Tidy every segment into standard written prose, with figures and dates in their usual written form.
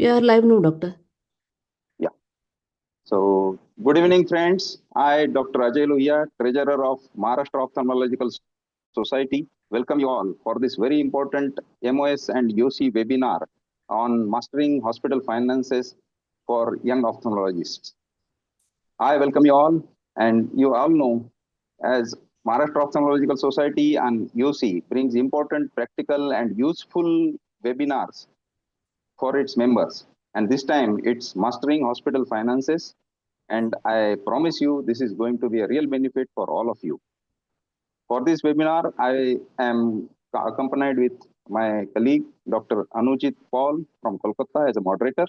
We are live now, doctor. Yeah. So, good evening, friends. I, Dr. Ajay Lohia, Treasurer of Maharashtra Ophthalmological Society, welcome you all for this very important MOS and YOSI webinar on mastering hospital finances for young ophthalmologists. I welcome you all, and you all know as Maharashtra Ophthalmological Society and YOSI brings important practical and useful webinars for its members. And this time it's mastering hospital finances. And I promise you, this is going to be a real benefit for all of you. For this webinar, I am accompanied with my colleague, Dr. Anujit Paul from Kolkata as a moderator.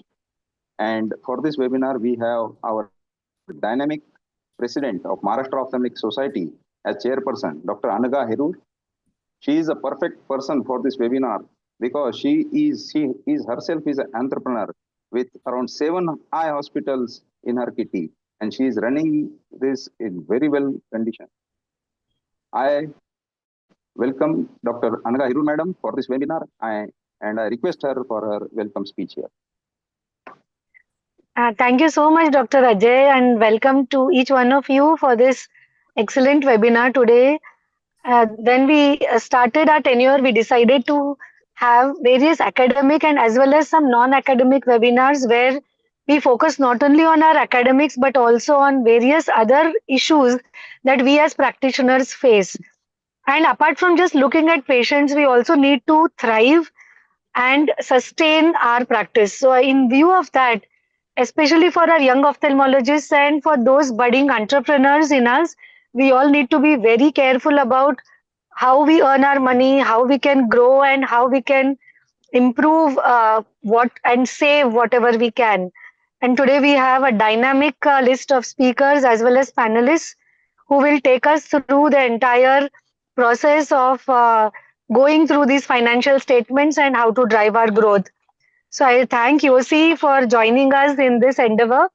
And for this webinar, we have our dynamic president of Maharashtra Ophthalmic Society as chairperson, Dr. Anaga Herur. She is a perfect person for this webinar because she is herself is an entrepreneur with around 7 eye hospitals in her kitty, and she is running this in very well condition. I welcome Dr. Anaga Hiru madam for this webinar. I request her for her welcome speech here. Thank you so much, Dr. Ajay, and welcome to each one of you for this excellent webinar today. When we started our tenure, we decided to have various academic and as well as some non-academic webinars where we focus not only on our academics but also on various other issues that we as practitioners face. And apart from just looking at patients, we also need to thrive and sustain our practice. So, in view of that, especially for our young ophthalmologists and for those budding entrepreneurs in us, we all need to be very careful about how we earn our money, how we can grow, and how we can improve what and save whatever we can. And today we have a dynamic list of speakers as well as panelists who will take us through the entire process of going through these financial statements and how to drive our growth. So I thank Yosi for joining us in this endeavor.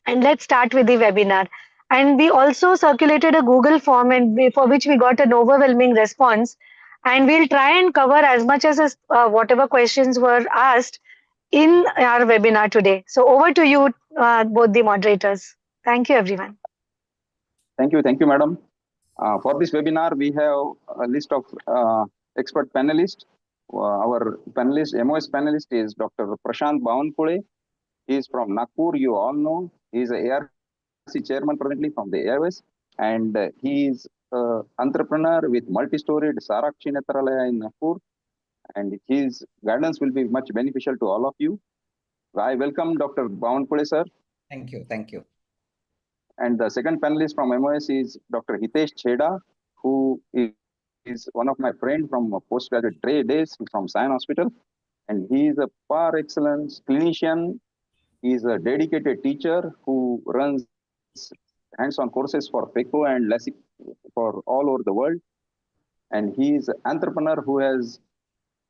And let's start with the webinar. And we also circulated a Google form for which we got an overwhelming response. And we'll try and cover as much as whatever questions were asked in our webinar today. So over to you, both the moderators. Thank you, everyone. Thank you, madam. For this webinar, we have a list of expert panelists. Our panelist, MOS panelist is Dr. Prashant Bavanpule. He is from Nagpur, you all know. He is a ARC chairman presently from the AIOS, and he is an entrepreneur with multi-storied Sarakshi Netralaya in Nagpur, and his guidance will be much beneficial to all of you. I welcome Dr. Bavanpule, sir. Thank you. And the second panelist from MOS is Dr. Hitesh Chheda, who is one of my friends from postgraduate days from Sion Hospital, and he is a par excellence clinician. He is a dedicated teacher who runs hands-on courses for PECO and LASIK for all over the world. And he is an entrepreneur who has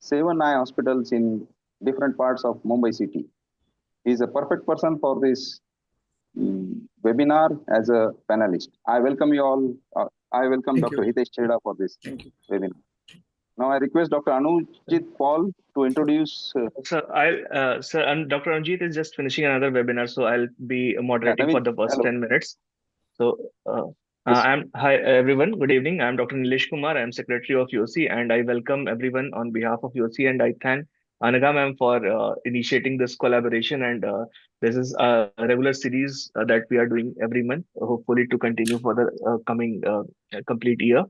7 eye hospitals in different parts of Mumbai city. He is a perfect person for this webinar as a panelist. I welcome you all. I welcome Dr. Hitesh Chheda for this webinar. Now I request Dr. Anujit Paul to introduce. Sir, Dr. Anujit is just finishing another webinar, so I'll be moderating for the first 10 minutes. So, hi everyone. Good evening. I'm Dr. Nilesh Kumar. I'm Secretary of YOSI, and I welcome everyone on behalf of YOSI, and I thank Anaga ma'am for initiating this collaboration. And this is a regular series that we are doing every month, hopefully to continue for the coming complete year.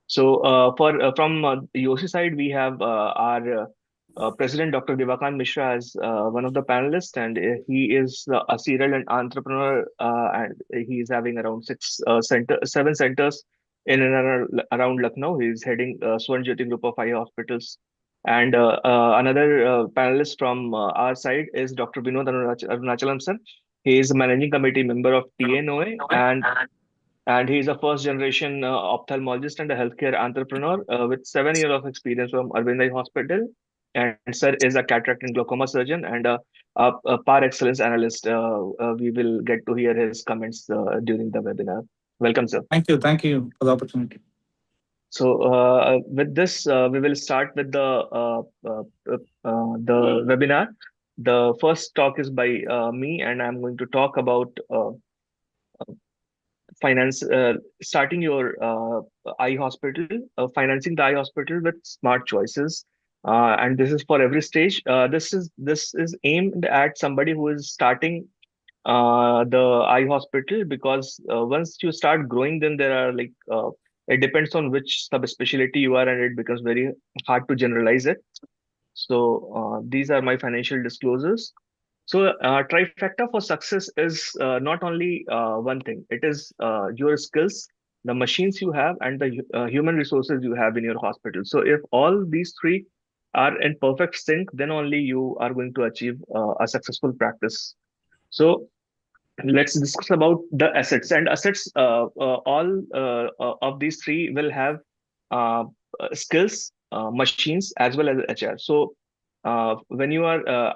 So from YOSI side, we have our President Dr. Divakant Mishra as one of the panelists, and he is a serial and entrepreneur, and he is having around 7 centers in and around Lucknow. He is heading Swan Jyoti Group of Eye Hospitals. And another panelist from our side is Dr. Vinod Arunachalam sir. He is a managing committee member of TNOA, and he is a first generation ophthalmologist and a healthcare entrepreneur with 7 years of experience from Arvind Eye Hospital. And sir is a cataract and glaucoma surgeon and a par excellence analyst. We will get to hear his comments during the webinar. Welcome, sir. Thank you for the opportunity. So with this, we will start with the webinar. The first talk is by me, and I'm going to talk about finance, starting your eye hospital, financing the eye hospital with smart choices. And this is for every stage. This is aimed at somebody who is starting the eye hospital, because once you start growing, then there are like it depends on which subspecialty you are, and it becomes very hard to generalize it. So these are my financial disclosures. So trifecta for success is not only one thing. It is your skills, the machines you have, and the human resources you have in your hospital. So if all these three are in perfect sync, then only you are going to achieve a successful practice. So let's discuss about the assets. And assets, all of these three will have uh, skills, machines, as well as HR. So when you are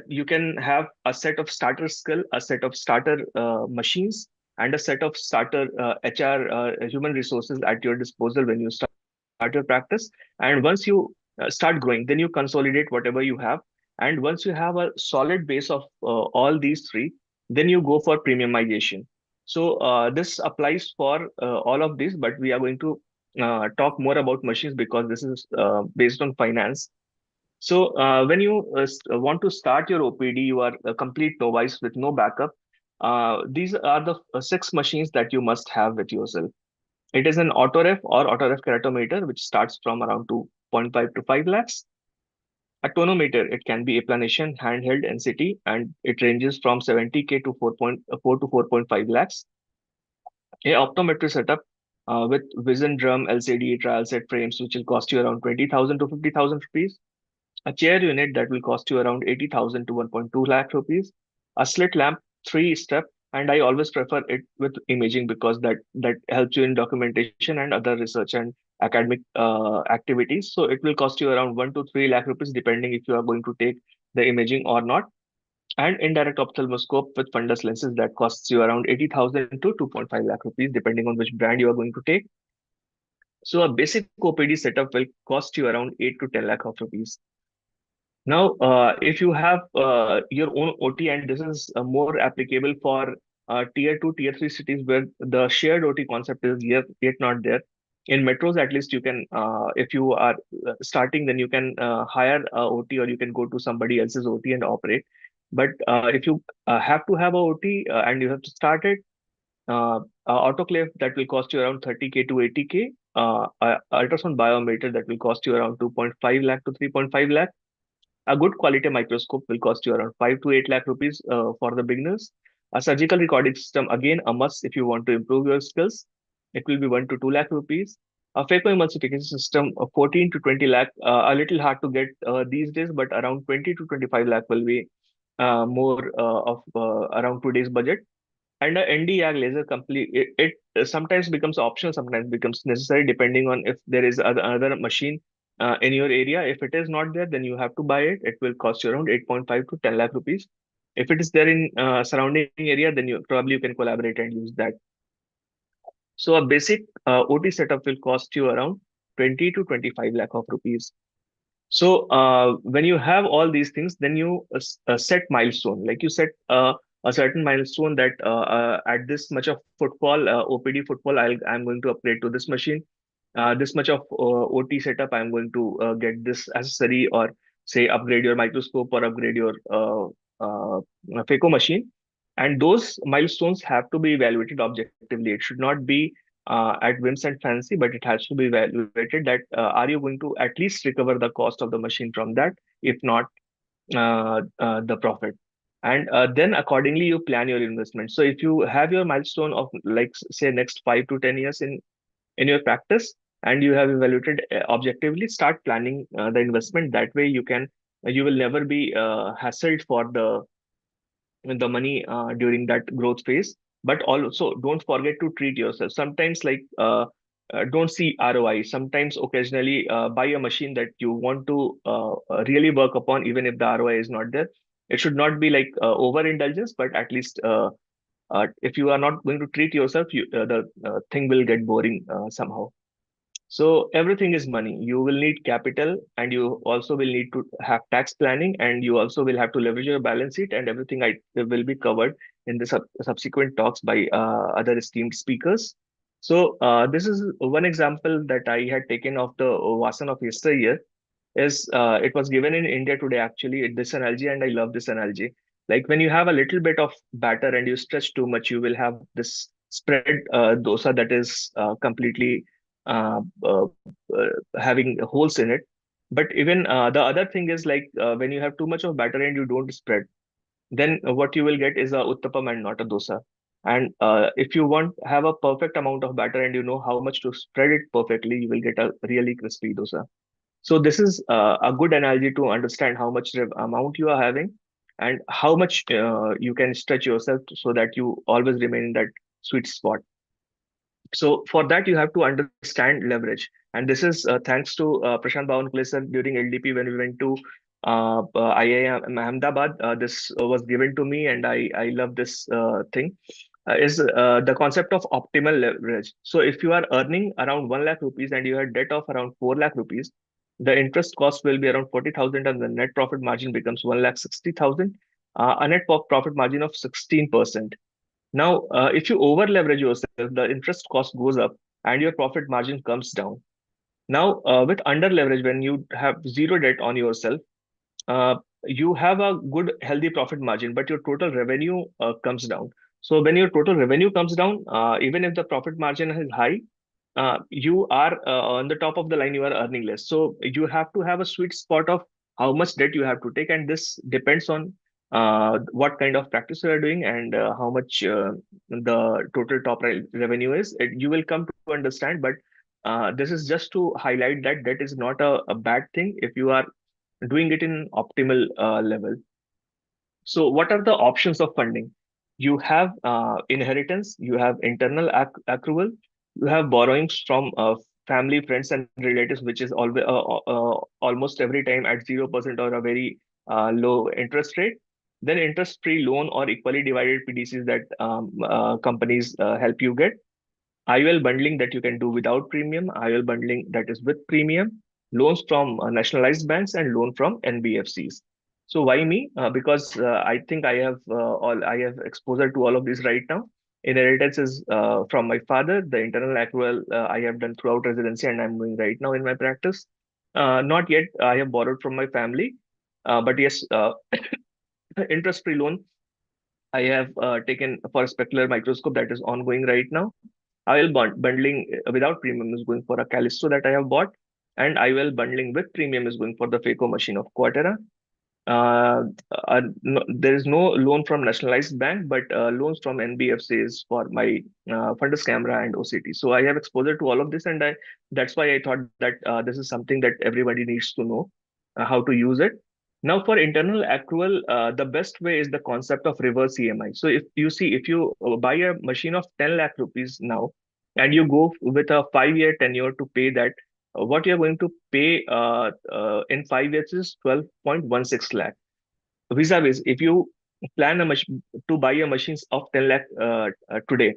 you can have a set of starter skill, a set of starter machines, and a set of starter HR, human resources at your disposal when you start your practice. And once you start growing, then you consolidate whatever you have. And once you have a solid base of all these three, then you go for premiumization. So this applies for all of these, but we are going to talk more about machines because this is based on finance. So when you want to start your OPD, you are a complete novice with no backup. These are the six machines that you must have with yourself. It is an autoref or autoref keratometer, which starts from around 2.5 to 5 lakhs. A tonometer, it can be applanation, handheld NCT, and it ranges from 70K to 4.4 to 4.5 lakhs. A optometry setup with vision drum, LCD, trial set frames, which will cost you around 20,000 to 50,000 rupees. A chair unit that will cost you around 80,000 to 1.2 lakh rupees. A slit lamp, three step, and I always prefer it with imaging because that helps you in documentation and other research and academic activities. So it will cost you around 1 to 3 lakh rupees depending if you are going to take the imaging or not. And indirect ophthalmoscope with fundus lenses that costs you around 80,000 to 2.5 lakh rupees depending on which brand you are going to take. So a basic OPD setup will cost you around 8 to 10 lakh of rupees. Now, if you have your own OT, and this is more applicable for tier two, tier three cities where the shared OT concept is yet not there. In metros, at least you can, if you are starting, then you can hire a OT, or you can go to somebody else's OT and operate. But if you have to have a OT and you have to start it, autoclave that will cost you around 30K to 80K. Ultrasound biometer that will cost you around 2.5 lakh to 3.5 lakh. A good quality microscope will cost you around 5 to 8 lakh rupees for the beginners. A surgical recording system, again, a must if you want to improve your skills. It will be 1 to 2 lakh rupees. A phacoemulsification system, 14 to 20 lakh, a little hard to get these days, but around 20 to 25 lakh will be more of around today's budget. And a ND-YAG laser complete, it sometimes becomes optional, sometimes becomes necessary depending on if there is another machine in your area. If it is not there, then you have to buy it. It will cost you around 8.5 to 10 lakh rupees. If it is there in surrounding area, then you can collaborate and use that. So a basic OT setup will cost you around 20 to 25 lakh of rupees. So when you have all these things, then you set milestone. Like you set a certain milestone that at this much of footfall, OPD footfall, I'm going to upgrade to this machine. This much of OT setup, I'm going to get this accessory, or say upgrade your microscope or upgrade your phaco machine. And those milestones have to be evaluated objectively. It should not be at whims and fancy, but it has to be evaluated that are you going to at least recover the cost of the machine from that, if not the profit. And then accordingly, you plan your investment. So if you have your milestone of like say next 5 to 10 years in your practice, and you have evaluated objectively, start planning the investment. That way you will never be hassled for the money during that growth phase. But also don't forget to treat yourself. Sometimes like don't see ROI. Sometimes occasionally buy a machine that you want to really work upon, even if the ROI is not there. It should not be like overindulgence, but at least if you are not going to treat yourself, the thing will get boring somehow. So everything is money. You will need capital, and you also will need to have tax planning, and you also will have to leverage your balance sheet, and everything will be covered in the subsequent talks by other esteemed speakers. So this is one example that I had taken of the Vasan of yesteryear. Is it was given in India today actually, this analogy, and I love this analogy. Like when you have a little bit of batter and you stretch too much, you will have this spread dosa that is completely uh, uh, having holes in it. But even the other thing is like when you have too much of batter and you don't spread, then what you will get is a uttapam and not a dosa. And if you want have a perfect amount of batter and you know how much to spread it perfectly, you will get a really crispy dosa. So this is a good analogy to understand how much amount you are having and how much you can stretch yourself so that you always remain in that sweet spot. So for that, you have to understand leverage. And this is thanks to Prashant Bhavan sir during LDP when we went to IIM Ahmedabad. This was given to me, and I love this thing. Is the concept of optimal leverage. So if you are earning around 1 lakh rupees and you have debt of around 4 lakh rupees, the interest cost will be around 40,000 and the net profit margin becomes 1 lakh 60,000, a net profit margin of 16%. Now, if you over leverage yourself, the interest cost goes up and your profit margin comes down. Now, with under leverage, when you have zero debt on yourself, uh, you have a good, healthy profit margin, but your total revenue comes down. So when your total revenue comes down, even if the profit margin is high, you are on the top of the line, you are earning less. So you have to have a sweet spot of how much debt you have to take, and this depends on what kind of practice you are doing and how much the total revenue is. You will come to understand, but this is just to highlight that debt is not a bad thing if you are doing it in optimal level. So what are the options of funding? You have inheritance, you have internal accrual, you have borrowings from family, friends, and relatives, which is always almost every time at 0% or a very low interest rate. Then interest-free loan or equally divided PDCs that companies help you get. IOL bundling that you can do without premium, IOL bundling that is with premium, loans from nationalized banks, and loan from NBFCs. So why me? Because I think I have exposure to all of these right now. Inheritance is from my father. The internal accrual I have done throughout residency, and I'm doing right now in my practice. Not yet. I have borrowed from my family, but yes, interest-free loan I have taken for a specular microscope that is ongoing right now. IOL bundling without premium is going for a Callisto that I have bought, and IOL bundling with premium is going for the Phaco machine of Quatera. No, there is no loan from nationalized bank, but loans from NBFCs for my fundus camera and OCT. So I have exposure to all of this, and that's why I thought that this is something that everybody needs to know how to use it. Now, for internal accrual, the best way is the concept of reverse EMI. So if you see, if you buy a machine of 10 lakh rupees now, and you go with a 5-year tenure to pay that, what you're going to pay in 5 years is 12.16 lakh. Vis-a-vis, if you plan a machine to buy a machines of 10 lakh today,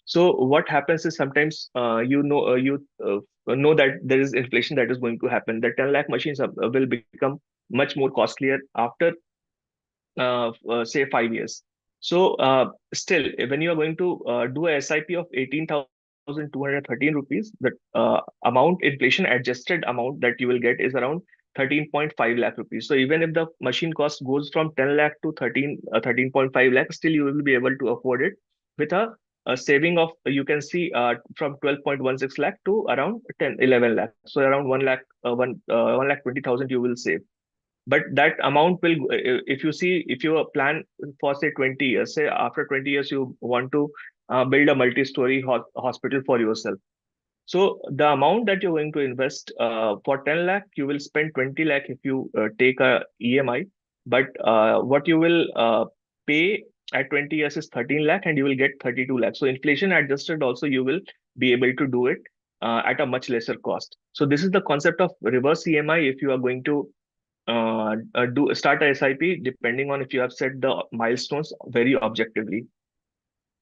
so what happens is sometimes you know that there is inflation that is going to happen. The 10 lakh machines will become much more costlier after say 5 years. So still, when you are going to do a SIP of 18,213 rupees, the amount inflation adjusted amount that you will get is around 13.5 lakh rupees. So even if the machine cost goes from 10 lakh to 13.5 lakh, still you will be able to afford it with a saving of, you can see, from 12.16 lakh to around 11 lakh. So around 1 lakh, 1 lakh 20,000 you will save. But that amount will, if you see, if you plan for say 20 years, say after 20 years you want to build a multi-story hospital for yourself. So the amount that you're going to invest for 10 lakh, you will spend 20 lakh if you take a EMI. But what you will pay at 20 years is 13 lakh, and you will get 32 lakh. So inflation adjusted also, you will be able to do it at a much lesser cost. So this is the concept of reverse EMI. If you are going to do start a SIP, depending on if you have set the milestones very objectively.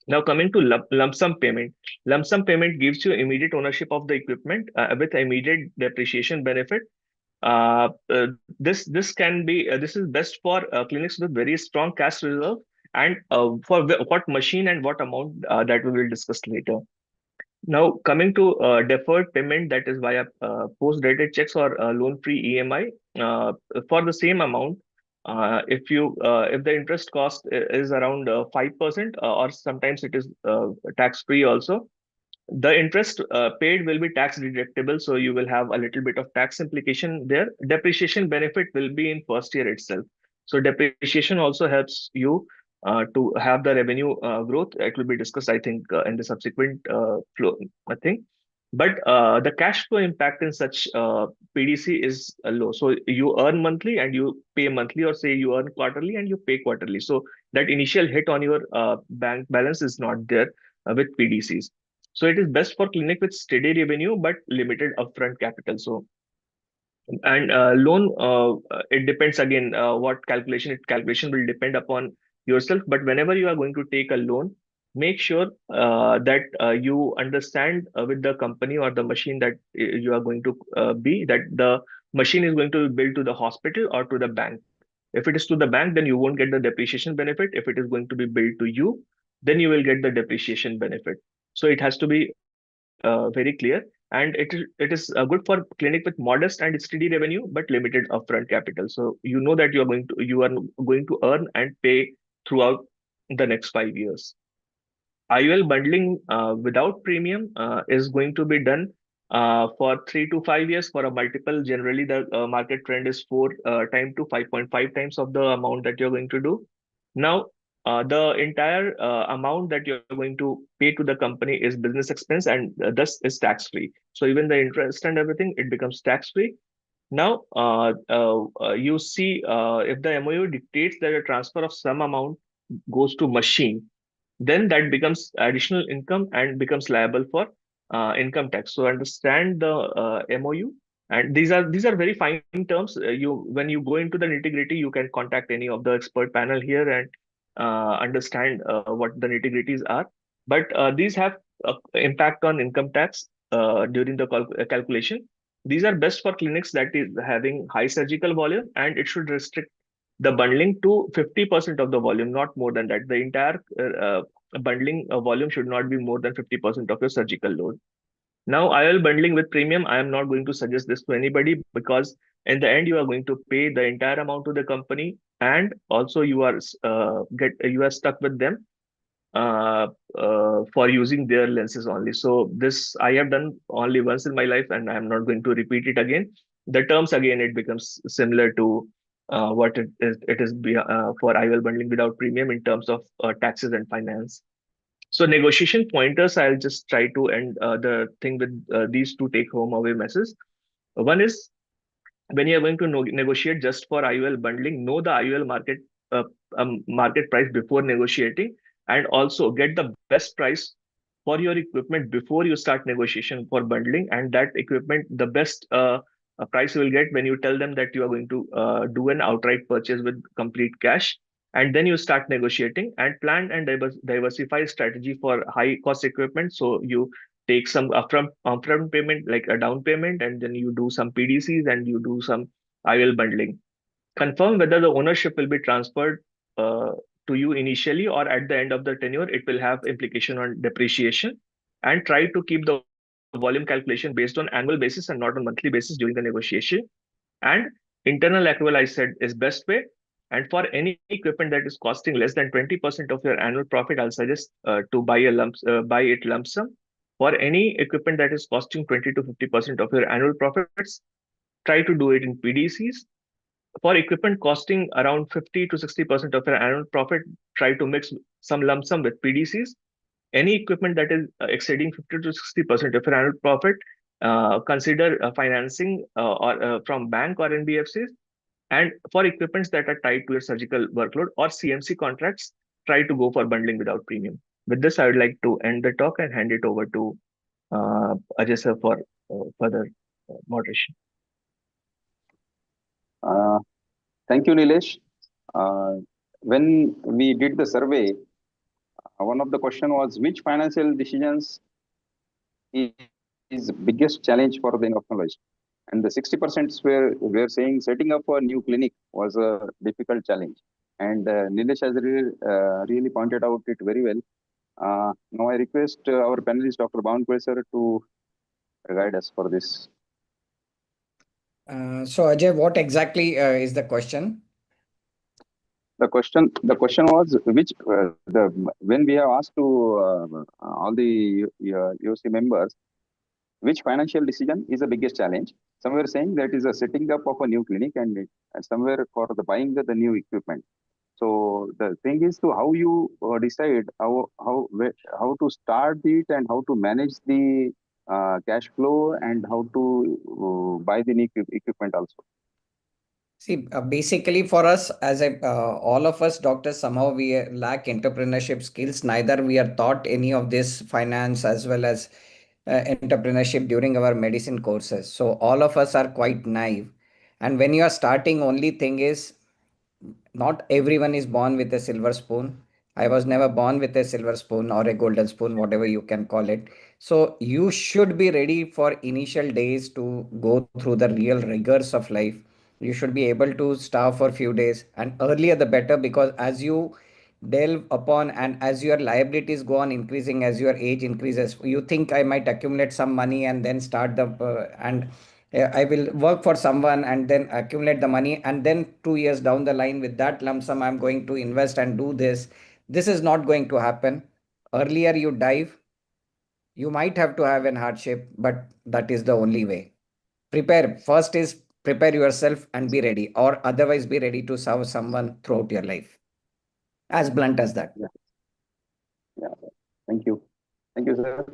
Now coming to lump sum payment. Lump sum payment gives you immediate ownership of the equipment with immediate depreciation benefit. This can be this is best for clinics with very strong cash reserve, and for what machine and what amount that we will discuss later. Now, coming to deferred payment, that is via post-dated checks or loan-free EMI for the same amount. If the interest cost is around 5%, or sometimes it is tax-free also, the interest paid will be tax deductible, so you will have a little bit of tax implication there. Depreciation benefit will be in first year itself. So depreciation also helps you to have the revenue growth. It will be discussed, I think, in the subsequent flow, I think. But the cash flow impact in such PDC is low. So you earn monthly and you pay monthly, or say you earn quarterly and you pay quarterly. So that initial hit on your bank balance is not there with PDCs. So it is best for clinic with steady revenue but limited upfront capital. So, and loan, it depends again what calculation will depend upon yourself. But whenever you are going to take a loan, make sure that you understand with the company or the machine that you are going to be, that the machine is going to be billed to the hospital or to the bank. If it is to the bank, then you won't get the depreciation benefit. If it is going to be billed to you, then you will get the depreciation benefit. So it has to be very clear, and it is good for clinic with modest and steady revenue but limited upfront capital. So you know that you are going to earn and pay throughout the next 5 years. IUL bundling without premium is going to be done for 3 to 5 years for a multiple. Generally, the market trend is 4 times to 5.5 times of the amount that you're going to do. Now, the entire amount that you're going to pay to the company is business expense, and thus is tax free. So even the interest and everything, it becomes tax free. Now, you see, if the MOU dictates that a transfer of some amount goes to machine, then that becomes additional income and becomes liable for income tax. So understand the MOU, and these are very fine terms. You when you go into the nitty-gritty, you can contact any of the expert panel here and understand what the nitty-gritties are. But these have impact on income tax during the calculation. These are best for clinics that is having high surgical volume, and it should restrict the bundling to 50% of the volume, not more than that. The entire bundling volume should not be more than 50% of your surgical load. Now, IOL bundling with premium, I am not going to suggest this to anybody, because in the end, you are going to pay the entire amount to the company, and also you are stuck with them for using their lenses only. So this I have done only once in my life, and I am not going to repeat it again. The terms again, it becomes similar to what it is for IOL bundling without premium in terms of taxes and finance. So negotiation pointers, I'll just try to end the thing with these two take home away messages. One is, when you are going to negotiate just for IUL bundling, know the IUL market price before negotiating, and also get the best price for your equipment before you start negotiation for bundling. And that equipment, the best price you will get when you tell them that you are going to do an outright purchase with complete cash, and then you start negotiating and plan and diversify strategy for high cost equipment. So you take some upfront payment, like a down payment, and then you do some PDCs and you do some IL bundling. Confirm whether the ownership will be transferred to you initially, or at the end of the tenure, it will have implication on depreciation. And try to keep the volume calculation based on annual basis and not on monthly basis during the negotiation. And internal accrual, I said, is best way. And for any equipment that is costing less than 20% of your annual profit, I'll suggest to buy it lump sum. For any equipment that is costing 20 to 50% of your annual profits, try to do it in PDCs. For equipment costing around 50 to 60% of your annual profit, try to mix some lump sum with PDCs. Any equipment that is exceeding 50 to 60% of your annual profit, consider financing or from bank or NBFCs. And for equipments that are tied to your surgical workload or CMC contracts, try to go for bundling without premium. With this, I would like to end the talk and hand it over to Ajay sir for further moderation. Thank you, Nilesh. When we did the survey, one of the question was which financial decisions is biggest challenge for the ophthalmologist? And the 60% were saying setting up a new clinic was a difficult challenge. And Nilesh has really pointed out it very well. Now I request our panelist, Dr. Bhavan sir, to guide us for this. So Ajay, what exactly is the question? The question was which the when we have asked to all the YOSI members which financial decision is the biggest challenge. Some were saying that is a setting up of a new clinic and somewhere for the buying the new equipment. So the thing is to how you decide how to start it and how to manage the cash flow and how to buy the new equipment also. See, basically for us, all of us doctors, somehow we lack entrepreneurship skills. Neither we are taught any of this finance as well as entrepreneurship during our medicine courses. So all of us are quite naive. And when you are starting, only thing is not everyone is born with a silver spoon. I was never born with a silver spoon or a golden spoon, whatever you can call it. So you should be ready for initial days to go through the real rigors of life. You should be able to starve for a few days, and earlier the better, because as you delve upon and as your liabilities go on increasing as your age increases, you think I might accumulate some money and then start the and I will work for someone and then accumulate the money, and then 2 years down the line with that lump sum I'm going to invest and do this. This is not going to happen. Earlier you dive, you might have to have an hardship, but that is the only way. Prepare first is prepare yourself and be ready, or otherwise be ready to serve someone throughout your life. As blunt as that. Yeah. Yeah. Thank you. Thank you, sir.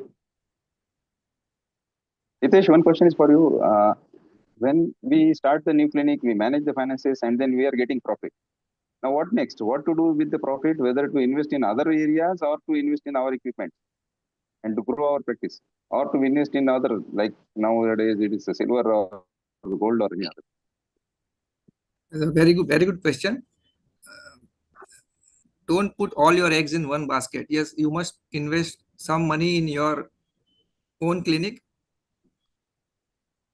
Hitesh, one question is for you. When we start the new clinic, we manage the finances and then we are getting profit. Now, what next? What to do with the profit? Whether to invest in other areas or to invest in our equipment and to grow our practice, or to invest in other, like nowadays it is a silver or gold or any other. It's a very good question. Don't put all your eggs in one basket. Yes, you must invest some money in your own clinic,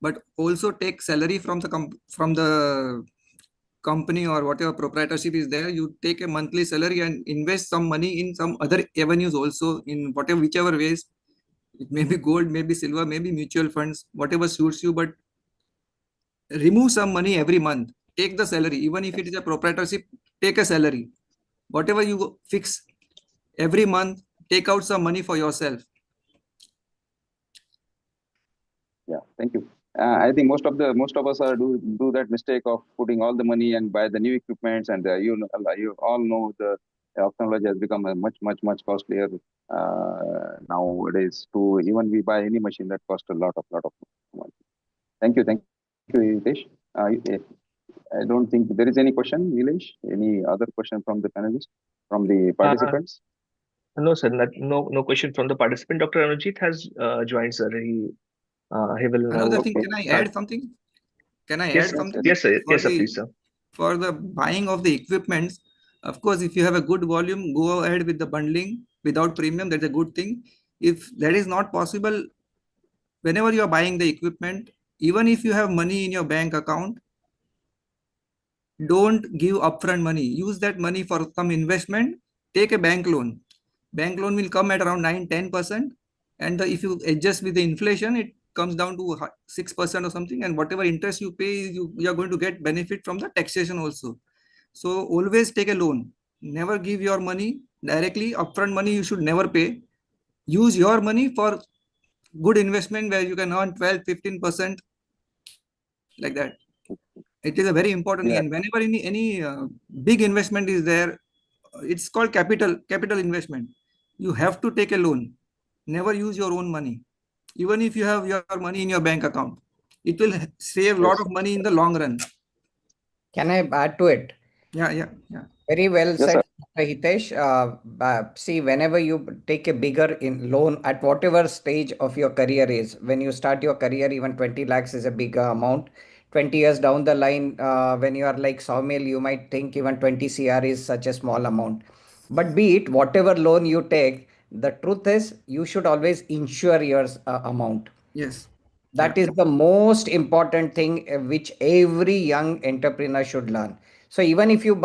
but also take salary from the company or whatever proprietorship is there. You take a monthly salary and invest some money in some other avenues also, in whichever ways. It may be gold, maybe silver, maybe mutual funds, whatever suits you, but remove some money every month. Take the salary, even if it is a proprietorship, take a salary. Whatever you fix every month, take out some money for yourself. Yeah, thank you. I think most of us are do that mistake of putting all the money and buy the new equipments, and you all know the ophthalmology has become a much costlier nowadays. To even we buy any machine that costs a lot of money. Thank you, Hitesh. I don't think there is any question, Nilesh. Any other question from the panelists, from the participants? No, sir. No question from the participant. Dr. Anujit has joined, sir. He will now. Another thing, can I add something? Can I Yes, add something? yes, sir. For Yes, sir. the- Please, sir. For the buying of the equipments, of course, if you have a good volume, go ahead with the bundling without premium. That's a good thing. If that is not possible, whenever you are buying the equipment, even if you have money in your bank account, don't give upfront money. Use that money for some investment. Take a bank loan. Bank loan will come at around 9-10%, and if you adjust with the inflation, it comes down to 6% or something. And whatever interest you pay, you are going to get benefit from the taxation also. So always take a loan. Never give your money directly. Upfront money you should never pay. Use your money for good investment where you can earn 12-15%, like that. It is a very important thing. Yeah. And whenever any big investment is there, it's called capital investment. You have to take a loan. Never use your own money. Even if you have your money in your bank account, it will save a lot of money in the long run. Can I add to it? Yeah. Very well Yes, said, sir. Hitesh. See, whenever you take a bigger in loan at whatever stage of your career is, when you start your career, even 20 lakhs is a big amount. 20 years down the line, when you are like Sawmill, you might think even 20 CR is such a small amount. But be it whatever loan you take, the truth is you should always insure your amount. Yes. That is the most important thing which every young entrepreneur should learn. So even if you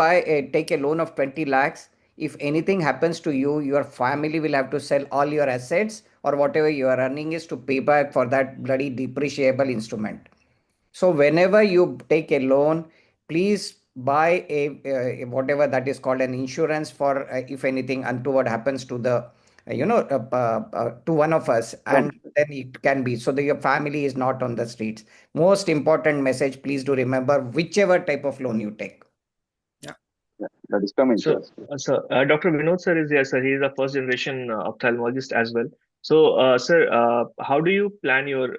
take a loan of 20 lakhs, if anything happens to you, your family will have to sell all your assets or whatever you are earning is to pay back for that bloody depreciable instrument. So whenever you take a loan, please buy whatever that is called an insurance for if anything untoward happens to the to one of us, and then it can be so that your family is not on the streets. Most important message, please do remember whichever type of loan you take. Yeah. That is coming So, first. Dr. Vinod sir is, yes, sir. He is a first generation ophthalmologist as well. So, sir, how do you plan your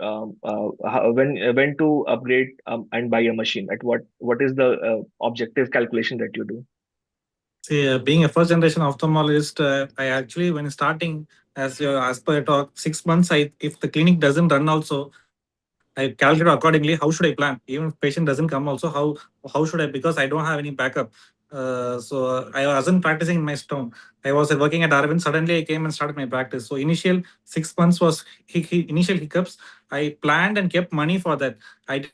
when to upgrade and buy a machine? At what is the objective calculation that you do? See, being a first generation ophthalmologist, I actually, when starting, as per your talk, 6 months, if the clinic doesn't run also, I calculate accordingly. How should I plan? Even if patient doesn't come also, how should I? Because I don't have any backup. So I wasn't practicing in my town. I was working at Arvind. Suddenly, I came and started my practice. So initial 6 months was initial hiccups. I planned and kept money for that. I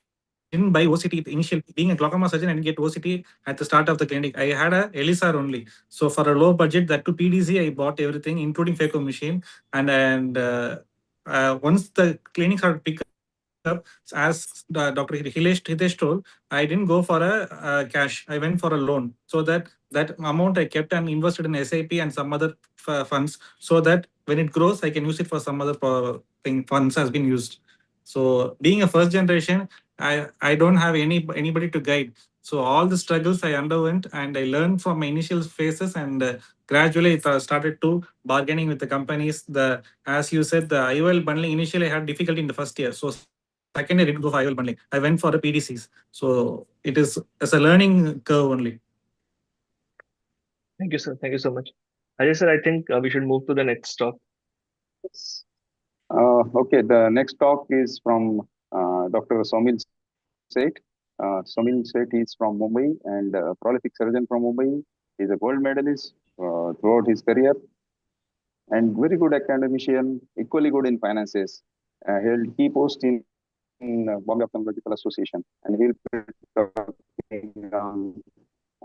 didn't buy OCT initial. Being a glaucoma surgeon, I didn't get OCT at the start of the clinic. I had a LSR only. So for a low budget, that to PDC, I bought everything, including phaco machine. Once the clinic started pick up, as Dr. Hilesh told, I didn't go for a cash. I went for a loan, so that amount I kept and invested in SIP and some other funds, so that when it grows, I can use it for some other funds has been used. So being a first generation, I don't have anybody to guide. So all the struggles I underwent and I learned from my initial phases, and gradually it started to bargaining with the companies. As you said, the IOL bundling, initially I had difficulty in the first year. So second year I didn't go for IOL bundling. I went for the PDCs. So it is as a learning curve only. Thank you, sir. Thank you so much. Ajay sir, I think we should move to the next talk. Okay, the next talk is from Dr. Somil Seth. Somil Seth is from Mumbai and a prolific surgeon from Mumbai. He's a gold medalist throughout his career and very good academician, equally good in finances. Held key post in Bombay Ophthalmological Association, and he'll be talking on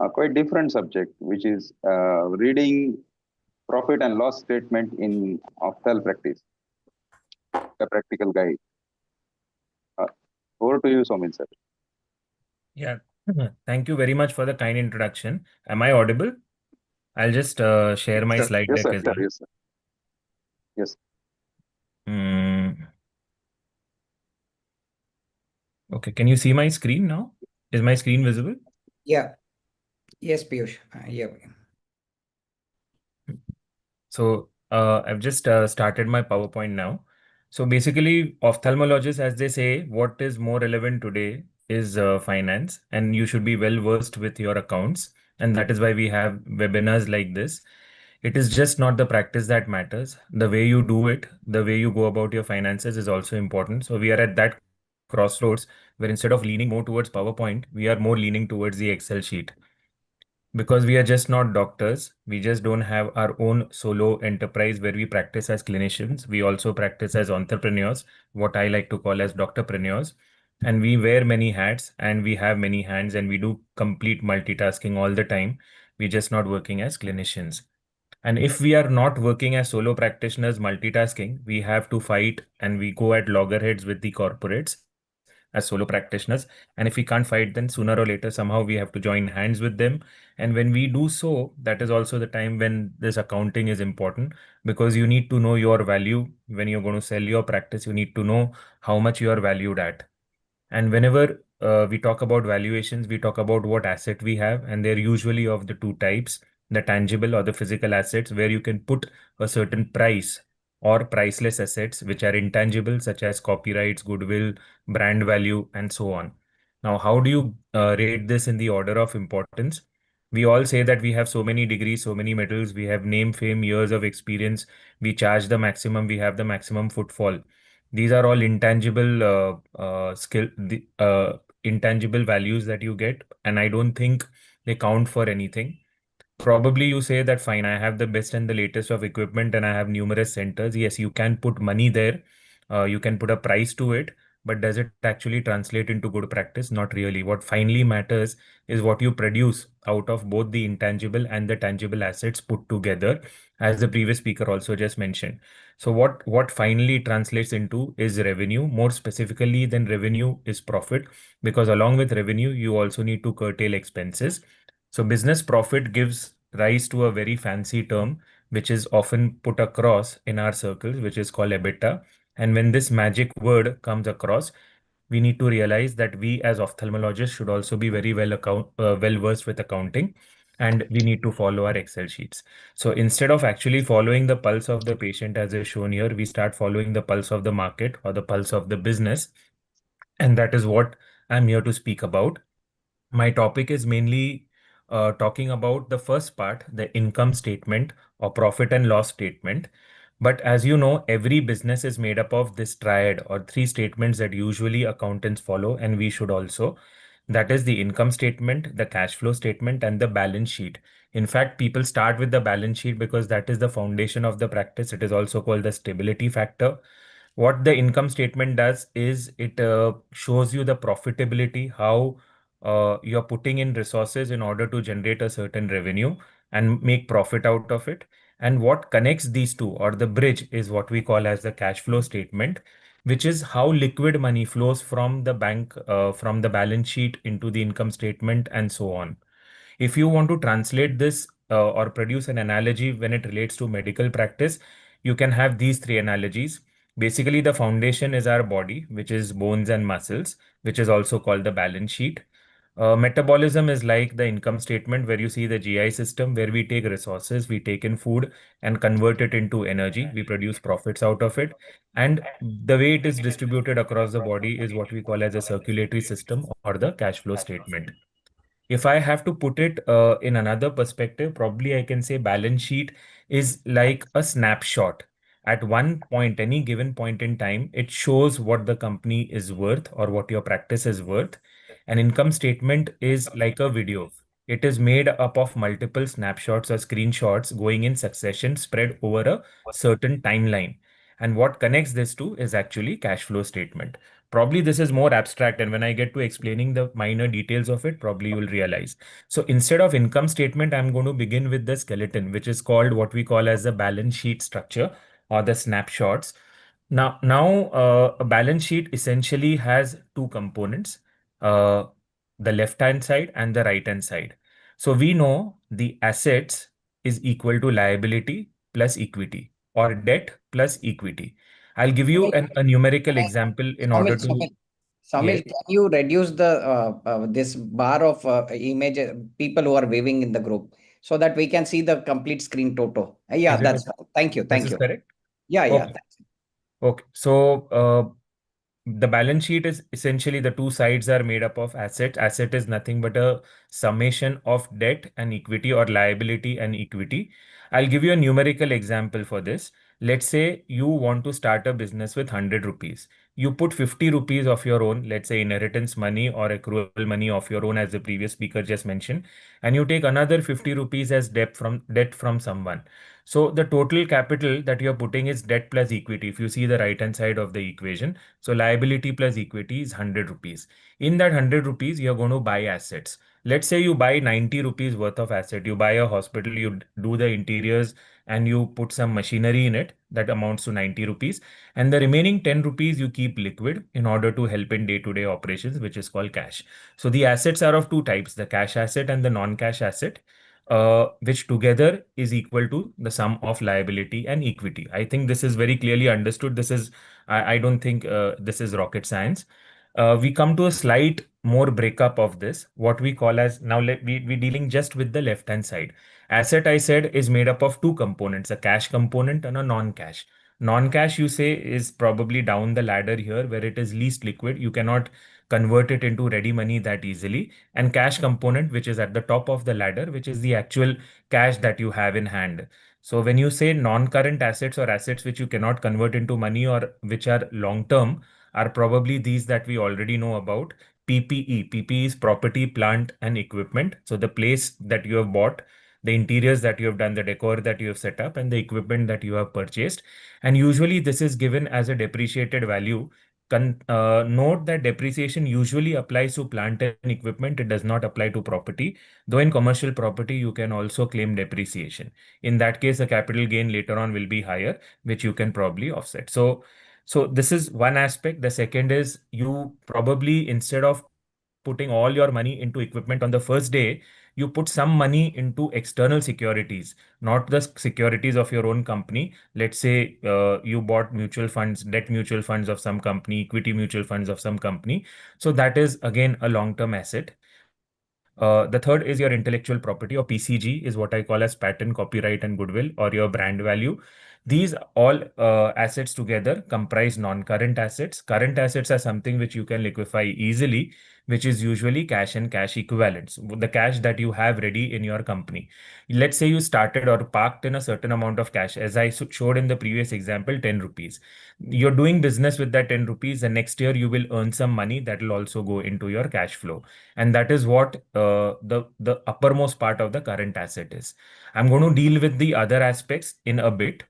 a quite different subject, which is reading profit and loss statement in opthal practice, a practical guide. Over to you, Somil sir. Yeah, thank you very much for the kind introduction. Am I audible? I'll just share my Sir. slide Yes, deck sir. as well. Yes, sir. Yes. Okay, can you see my screen now? Is my screen visible? Yeah. Yes, Piyush. Yeah. So I've just started my PowerPoint now. So basically, ophthalmologists, as they say, what is more relevant today is finance, and you should be well versed with your accounts. And that is why we have webinars like this. It is just not the practice that matters. The way you do it, the way you go about your finances is also important. So we are at that crossroads where instead of leaning more towards PowerPoint, we are more leaning towards the Excel sheet. Because we are just not doctors, we just don't have our own solo enterprise where we practice as clinicians. We also practice as entrepreneurs, what I like to call as doctorpreneurs. And we wear many hats and we have many hands and we do complete multitasking all the time. We're just not working as clinicians. And if we are not working as solo practitioners multitasking, we have to fight and we go at loggerheads with the corporates as solo practitioners. And if we can't fight, then sooner or later, somehow we have to join hands with them. And when we do so, that is also the time when this accounting is important because you need to know your value. When you're going to sell your practice, you need to know how much you are valued at. And whenever we talk about valuations, we talk about what asset we have, and they're usually of the two types, the tangible or the physical assets, where you can put a certain price, or priceless assets, which are intangible, such as copyrights, goodwill, brand value, and so on. Now, how do you rate this in the order of importance? We all say that we have so many degrees, so many medals, we have name, fame, years of experience, we charge the maximum, we have the maximum footfall. These are all intangible intangible values that you get, and I don't think they count for anything. probably you say that fine, I have the best and the latest of equipment and I have numerous centers. Yes, you can put money there. You can put a price to it, but does it actually translate into good practice? Not really. What finally matters is what you produce out of both the intangible and the tangible assets put together, as the previous speaker also just mentioned. So what finally translates into is revenue. More specifically than revenue is profit, because along with revenue, you also need to curtail expenses. So business profit gives rise to a very fancy term, which is often put across in our circles, which is called EBITDA. And when this magic word comes across, we need to realize that we as ophthalmologists should also be very well versed with accounting, and we need to follow our Excel sheets. So instead of actually following the pulse of the patient as is shown here, we start following the pulse of the market or the pulse of the business. And that is what I'm here to speak about. My topic is mainly talking about the first part, the income statement or profit and loss statement. But as you know, every business is made up of this triad or three statements that usually accountants follow, and we should also. That is the income statement, the cash flow statement, and the balance sheet. In fact, people start with the balance sheet because that is the foundation of the practice. It is also called the stability factor. What the income statement does is it shows you the profitability, how you're putting in resources in order to generate a certain revenue and make profit out of it. And what connects these two, or the bridge, is what we call as the cash flow statement, which is how liquid money flows from the bank, from the balance sheet into the income statement, and so on. If you want to translate this or produce an analogy when it relates to medical practice, you can have these three analogies. Basically, the foundation is our body, which is bones and muscles, which is also called the balance sheet. Metabolism is like the income statement, where you see the GI system, where we take resources, we take in food and convert it into energy. We produce profits out of it. And the way it is distributed across the body is what we call as a circulatory system or the cash flow statement. If I have to put it in another perspective, probably I can say balance sheet is like a snapshot. At one point, any given point in time, it shows what the company is worth or what your practice is worth. An income statement is like a video. It is made up of multiple snapshots or screenshots going in succession, spread over a certain timeline. And what connects this to is actually cash flow statement. Probably this is more abstract, and when I get to explaining the minor details of it, probably you will realize. So instead of income statement, I'm going to begin with the skeleton, which is called what we call as the balance sheet structure or the snapshots. Now, a balance sheet essentially has two components, uh, the left-hand side and the right-hand side. So we know the assets is equal to liability plus equity, or debt plus equity. I'll give you a numerical example in order Samil, to. Samil, Yes. can you reduce the this bar of image people who are waving in the group so that we can see the complete screen toto? Yeah, Is it that's okay? fine. Thank you. This Thank is you. correct? Yeah, yeah. Okay. Okay. So the balance sheet is essentially the two sides are made up of assets. Asset is nothing but a summation of debt and equity, or liability and equity. I'll give you a numerical example for this. Let's say you want to start a business with 100 rupees. You put 50 rupees of your own, let's say inheritance money or accrual money of your own, as the previous speaker just mentioned, and you take another 50 rupees as debt from someone. So the total capital that you're putting is debt plus equity. If you see the right hand side of the equation, so liability plus equity is 100 rupees. In that 100 rupees, you're going to buy assets. Let's say you buy 90 rupees worth of asset. You buy a hospital, you do the interiors, and you put some machinery in it that amounts to 90 rupees. And the remaining 10 rupees you keep liquid in order to help in day-to-day operations, which is called cash. So the assets are of two types, the cash asset and the non-cash asset, which together is equal to the sum of liability and equity. I think this is very clearly understood. I don't think this is rocket science. We come to a slight more breakup of this, what we call as, now we're dealing just with the left hand side. Asset, I said, is made up of two components, a cash component and a non-cash. Non-cash, you say, is probably down the ladder here where it is least liquid. You cannot convert it into ready money that easily. And cash component, which is at the top of the ladder, which is the actual cash that you have in hand. So when you say non-current assets or assets which you cannot convert into money or which are long-term, are probably these that we already know about. PPE. PPE is property, plant, and equipment. So the place that you have bought, the interiors that you have done, the decor that you have set up, and the equipment that you have purchased. And usually this is given as a depreciated value. Note that depreciation usually applies to plant and equipment. It does not apply to property, though in commercial property, you can also claim depreciation. In that case, the capital gain later on will be higher, which you can probably offset. So this is one aspect. The second is you probably, instead of putting all your money into equipment on the first day, you put some money into external securities, not the securities of your own company. Let's say you bought mutual funds, debt mutual funds of some company, equity mutual funds of some company. So that is again a long-term asset. The third is your intellectual property, or PCG, is what I call as patent, copyright, and goodwill, or your brand value. These all assets together comprise non-current assets. Current assets are something which you can liquefy easily, which is usually cash and cash equivalents, the cash that you have ready in your company. Let's say you started or parked in a certain amount of cash, as I showed in the previous example, 10 rupees. You're doing business with that 10 rupees. The next year you will earn some money that will also go into your cash flow. And that is what the uppermost part of the current asset is. I'm going to deal with the other aspects in a bit.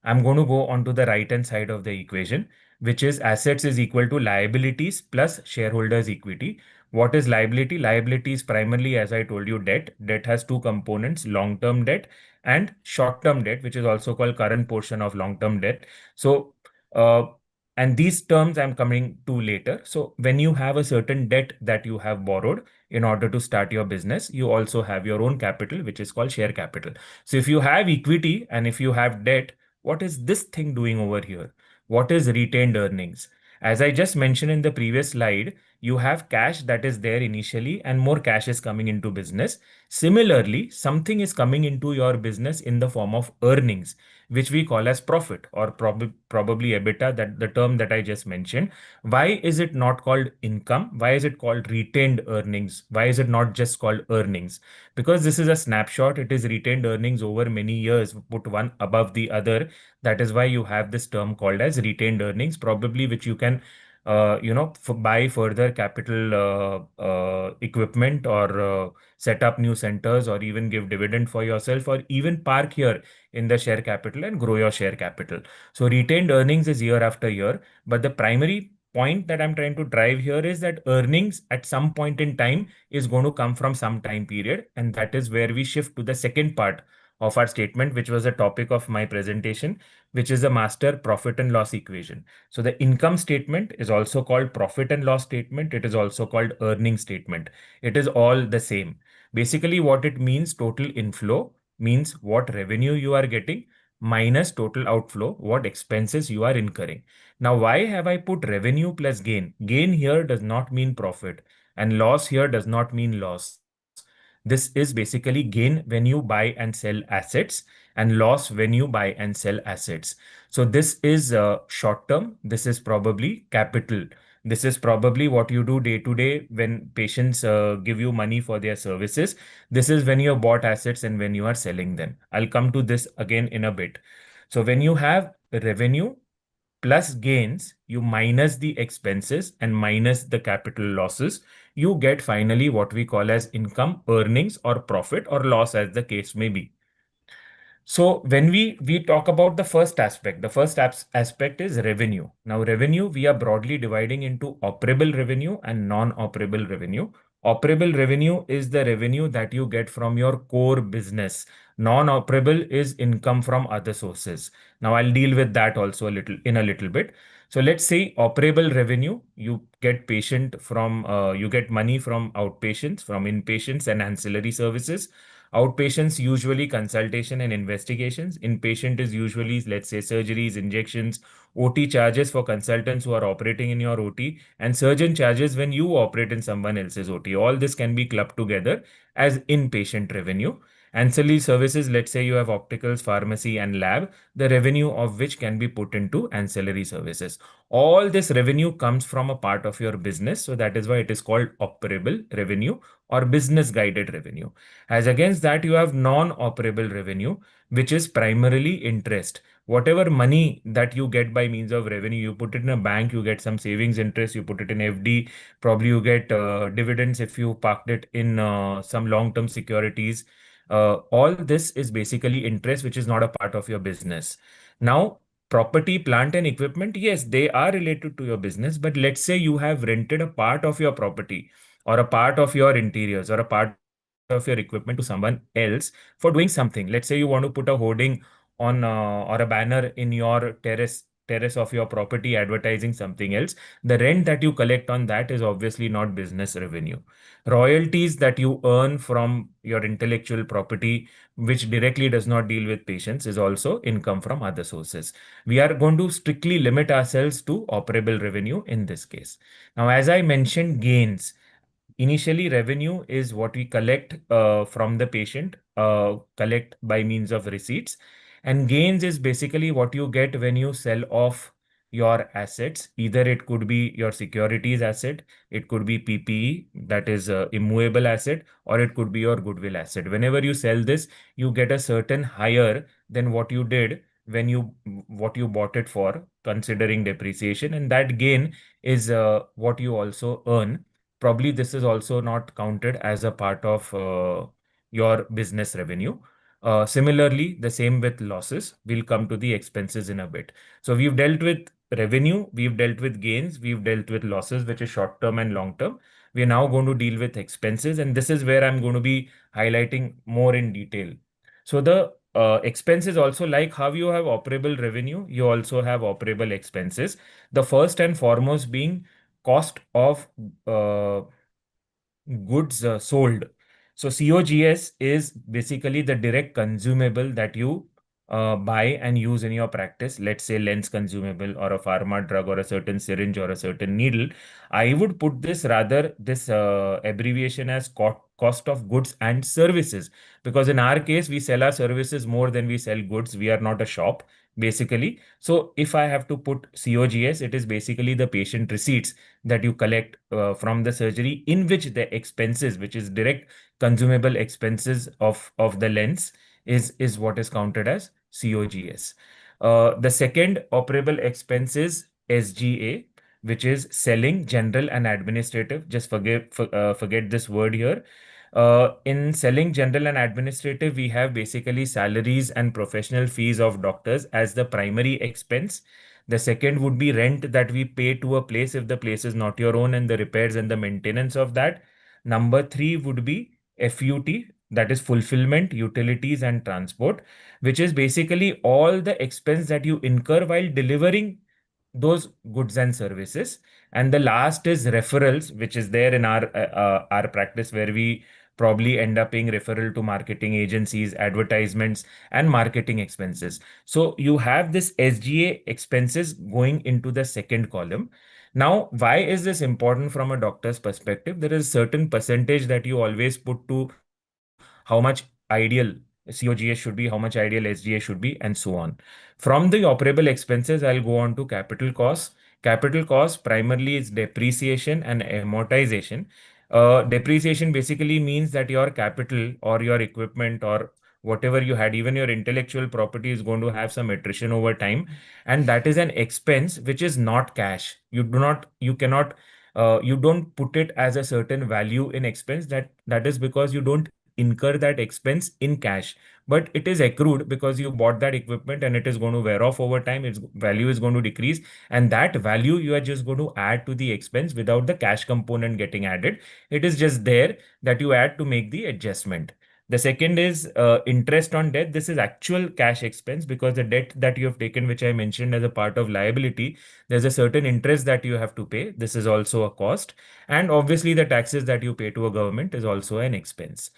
I'm going to go on to the right hand side of the equation, which is assets is equal to liabilities plus shareholders equity. What is liability? Liability is primarily, as I told you, debt. Debt has two components: long term debt and short term debt, which is also called current portion of long term debt. So uh, and these terms I'm coming to later. So when you have a certain debt that you have borrowed in order to start your business, you also have your own capital, which is called share capital. So if you have equity and if you have debt, what is this thing doing over here? What is retained earnings? As I just mentioned in the previous slide, you have cash that is there initially and more cash is coming into business. Similarly, something is coming into your business in the form of earnings, which we call as profit, or probably EBITDA, that the term that I just mentioned. Why is it not called income? Why is it called retained earnings? Why is it not just called earnings? Because this is a snapshot. It is retained earnings over many years, put one above the other. That is why you have this term called as retained earnings, probably which you can buy further capital equipment, or set up new centers, or even give dividend for yourself, or even park here in the share capital and grow your share capital. So retained earnings is year after year. But the primary point that I'm trying to drive here is that earnings at some point in time is going to come from some time period. And that is where we shift to the second part of our statement, which was the topic of my presentation, which is the master profit and loss equation. So the income statement is also called profit and loss statement. It is also called earning statement. It is all the same. Basically, what it means, total inflow means what revenue you are getting minus total outflow, what expenses you are incurring. Now, why have I put revenue plus gain? Gain here does not mean profit, and loss here does not mean loss. This is basically gain when you buy and sell assets, and loss when you buy and sell assets. So this is short term. This is probably capital. This is probably what you do day to day when patients give you money for their services. This is when you have bought assets and when you are selling them. I'll come to this again in a bit. So when you have revenue plus gains, you minus the expenses and minus the capital losses, you get finally what we call as income, earnings, or profit, or loss, as the case may be. So when we talk about the first aspect, the first aspect is revenue. Now revenue, we are broadly dividing into operable revenue and non-operable revenue. Operable revenue is the revenue that you get from your core business. Non-operable is income from other sources. Now I'll deal with that also a little bit. So let's say operable revenue, you get you get money from outpatients, from inpatients and ancillary services. Outpatients usually consultation and investigations. Inpatient is usually, let's say, surgeries, injections, OT charges for consultants who are operating in your OT, and surgeon charges when you operate in someone else's OT. All this can be clubbed together as inpatient revenue. Ancillary services, let's say you have opticals, pharmacy, and lab, the revenue of which can be put into ancillary services. All this revenue comes from a part of your business. So that is why it is called operable revenue or business guided revenue. As against that, you have non-operable revenue, which is primarily interest. Whatever money that you get by means of revenue, you put it in a bank, you get some savings interest, you put it in FD, probably you get dividends if you parked it in some long-term securities. All this is basically interest, which is not a part of your business. Now, property, plant, and equipment, yes, they are related to your business. But let's say you have rented a part of your property or a part of your interiors or a part of your equipment to someone else for doing something. Let's say you want to put a hoarding on or a banner in your terrace of your property advertising something else. The rent that you collect on that is obviously not business revenue. Royalties that you earn from your intellectual property, which directly does not deal with patients, is also income from other sources. We are going to strictly limit ourselves to operable revenue in this case. Now, as I mentioned, gains. Initially, revenue is what we collect from the patient, collect by means of receipts. And gains is basically what you get when you sell off your assets. Either it could be your securities asset, it could be PPE, that is a immovable asset, or it could be your goodwill asset. Whenever you sell this, you get a certain higher than what you did when what you bought it for, considering depreciation. And that gain is what you also earn. Probably this is also not counted as a part of your business revenue. Similarly, the same with losses. We'll come to the expenses in a bit. So we've dealt with revenue, we've dealt with gains, we've dealt with losses, which is short term and long term. We are now going to deal with expenses, and this is where I'm going to be highlighting more in detail. So the expenses also, like how you have operable revenue, you also have operable expenses. The first and foremost being cost of uh, goods sold. So COGS is basically the direct consumable that you buy and use in your practice. Let's say lens consumable or a pharma drug or a certain syringe or a certain needle. I would put this abbreviation as cost of goods and services, because in our case we sell our services more than we sell goods. We are not a shop basically. So if I have to put COGS, it is basically the patient receipts that you collect from the surgery, in which the expenses, which is direct consumable expenses of the lens, is what is counted as COGS. The second operable expense is SGA, which is selling, general, and administrative. Just forget this word here. In selling, general, and administrative, we have basically salaries and professional fees of doctors as the primary expense. The second would be rent that we pay to a place if the place is not your own, and the repairs and the maintenance of that. Number three would be FUT, that is fulfillment, utilities, and transport, which is basically all the expense that you incur while delivering those goods and services. And the last is referrals, which is there in our practice, where we probably end up paying referral to marketing agencies, advertisements, and marketing expenses. So you have this SGA expenses going into the second column. Now, why is this important from a doctor's perspective? There is a certain percentage that you always put to how much ideal COGS should be, how much ideal SGA should be, and so on. From the operable expenses, I'll go on to capital costs. Capital costs primarily is depreciation and amortization. Depreciation basically means that your capital or your equipment or whatever you had, even your intellectual property, is going to have some attrition over time, and that is an expense which is not cash. You don't put it as a certain value in expense. That is because you don't incur that expense in cash, but it is accrued because you bought that equipment and it is going to wear off over time. Its value is going to decrease, and that value you are just going to add to the expense without the cash component getting added. It is just there that you add to make the adjustment. The second is interest on debt. This is actual cash expense, because the debt that you have taken, which I mentioned as a part of liability, there's a certain interest that you have to pay. This is also a cost. And obviously, the taxes that you pay to a government is also an expense.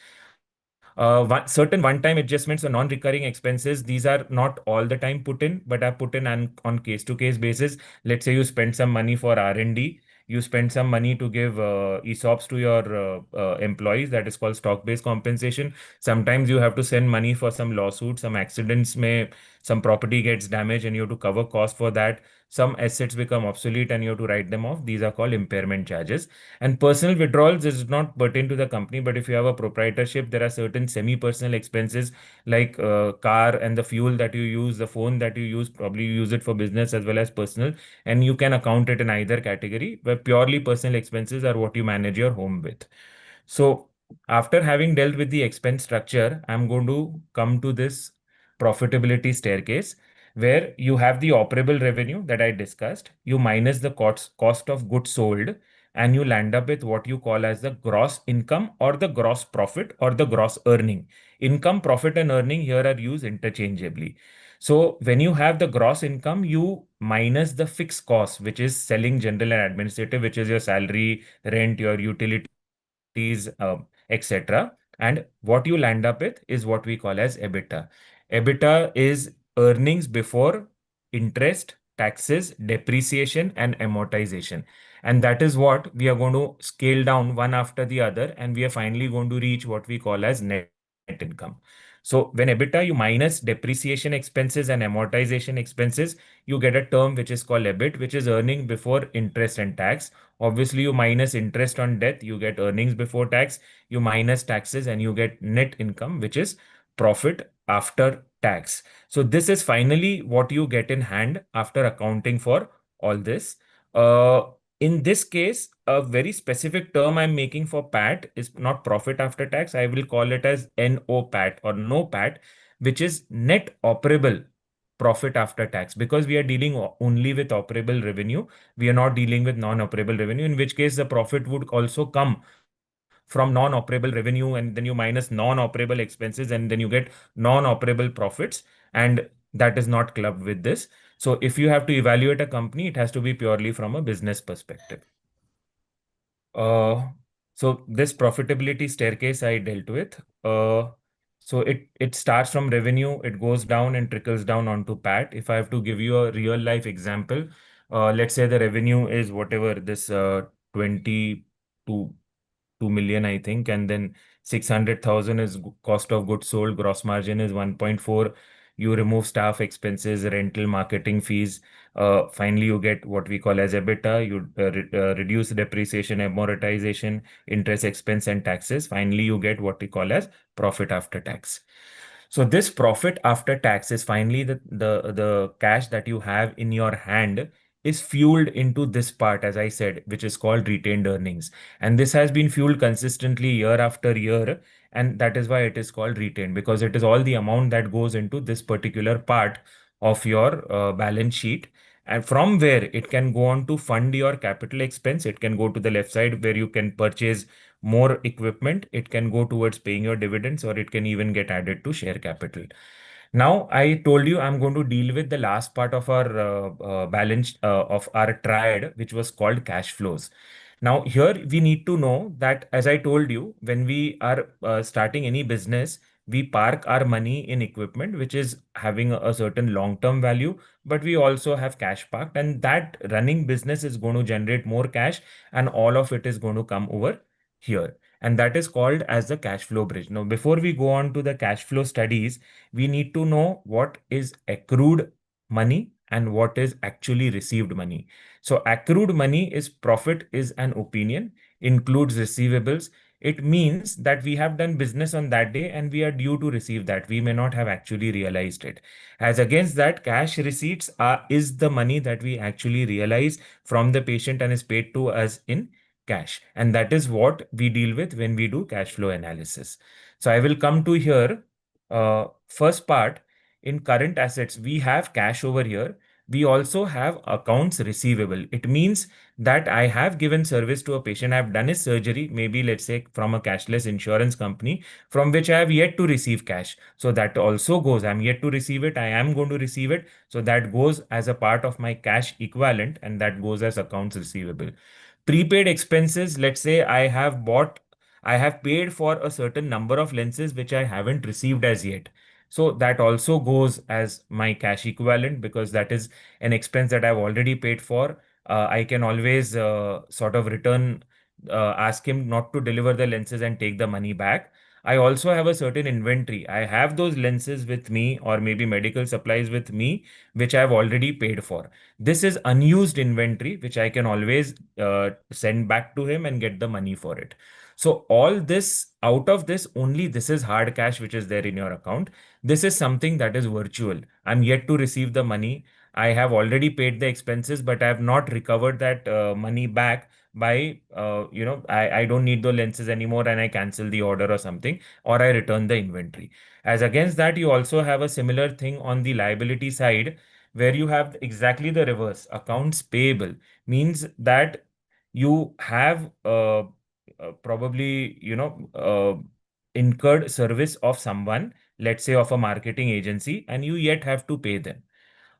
Certain one-time adjustments or non-recurring expenses, these are not all the time put in, but are put in on case-to-case basis. Let's say you spend some money for R&D, you spend some money to give ESOPs to your employees. That is called stock-based compensation. Sometimes you have to send money for some lawsuits, some accidents some property gets damaged and you have to cover costs for that. Some assets become obsolete and you have to write them off. These are called impairment charges. And personal withdrawals is not pertain to the company, but if you have a proprietorship, there are certain semi-personal expenses like car and the fuel that you use, the phone that you use, probably you use it for business as well as personal, and you can account it in either category, where purely personal expenses are what you manage your home with. So After having dealt with the expense structure, I'm going to come to this profitability staircase where you have the operable revenue that I discussed, you minus the cost of goods sold, and you land up with what you call as the gross income or the gross profit or the gross earning. Income, profit, and earning here are used interchangeably. So when you have the gross income, you minus the fixed cost, which is selling, general, and administrative, which is your salary, rent, your utilities, etc. And what you land up with is what we call as EBITDA. EBITDA is earnings before interest, taxes, depreciation, and amortization. And that is what we are going to scale down one after the other. And we are finally going to reach what we call as net income. So when EBITDA, you minus depreciation expenses and amortization expenses, you get a term which is called EBIT, which is earning before interest and tax. Obviously, you minus interest on debt, you get earnings before tax, you minus taxes, and you get net income, which is profit after tax. So this is finally what you get in hand after accounting for all this. Uh, in this case, a very specific term I'm making for PAT is not profit after tax. I will call it as NOPAT or no PAT, which is net operable profit after tax, because we are dealing only with operable revenue. We are not dealing with non-operable revenue, in which case the profit would also come from non-operable revenue, and then you minus non-operable expenses, and then you get non-operable profits, and that is not clubbed with this. So if you have to evaluate a company, it has to be purely from a business perspective. So this profitability staircase I dealt with. So it starts from revenue, it goes down and trickles down onto PAT. If I have to give you a real life example, let's say the revenue is whatever this 20 to 2 million, I think, and then 600,000 is cost of goods sold, gross margin is 1.4. You remove staff expenses, rental, marketing fees. Finally, you get what we call as EBITDA. You reduce depreciation, amortization, interest expense, and taxes. Finally, you get what we call as profit after tax. So this profit after tax is finally the cash that you have in your hand is fueled into this part, as I said, which is called retained earnings. And this has been fueled consistently year after year. And that is why it is called retained, because it is all the amount that goes into this particular part of your balance sheet. And from where it can go on to fund your capital expense, it can go to the left side where you can purchase more equipment, it can go towards paying your dividends, or it can even get added to share capital. Now, I told you I'm going to deal with the last part of our balance of our triad, which was called cash flows. Now, here we need to know that, as I told you, when we are starting any business, we park our money in equipment, which is having a certain long-term value, but we also have cash parked, and that running business is going to generate more cash, and all of it is going to come over here. And that is called as the cash flow bridge. Now, before we go on to the cash flow studies, we need to know what is accrued money and what is actually received money. So accrued money is profit is an opinion, includes receivables. It means that we have done business on that day and we are due to receive that. We may not have actually realized it. As against that, cash receipts is the money that we actually realize from the patient and is paid to us in cash. And that is what we deal with when we do cash flow analysis. So I will come to here. First part, in current assets, we have cash over here. We also have accounts receivable. It means that I have given service to a patient. I have done his surgery, maybe let's say from a cashless insurance company, from which I have yet to receive cash. So that also goes, I'm yet to receive it. I am going to receive it. So that goes as a part of my cash equivalent, and that goes as accounts receivable. Prepaid expenses, let's say I have paid for a certain number of lenses which I haven't received as yet. So that also goes as my cash equivalent, because that is an expense that I've already paid for. I can always sort of ask him not to deliver the lenses and take the money back. I also have a certain inventory. I have those lenses with me, or maybe medical supplies with me, which I've already paid for. This is unused inventory, which I can always send back to him and get the money for it. So all this, out of this, only this is hard cash, which is there in your account. This is something that is virtual. I'm yet to receive the money. I have already paid the expenses, but I have not recovered that money back by, I don't need the lenses anymore and I cancel the order or something, or I return the inventory. As against that, you also have a similar thing on the liability side where you have exactly the reverse. Accounts payable means that you have probably, incurred service of someone, let's say of a marketing agency, and you yet have to pay them.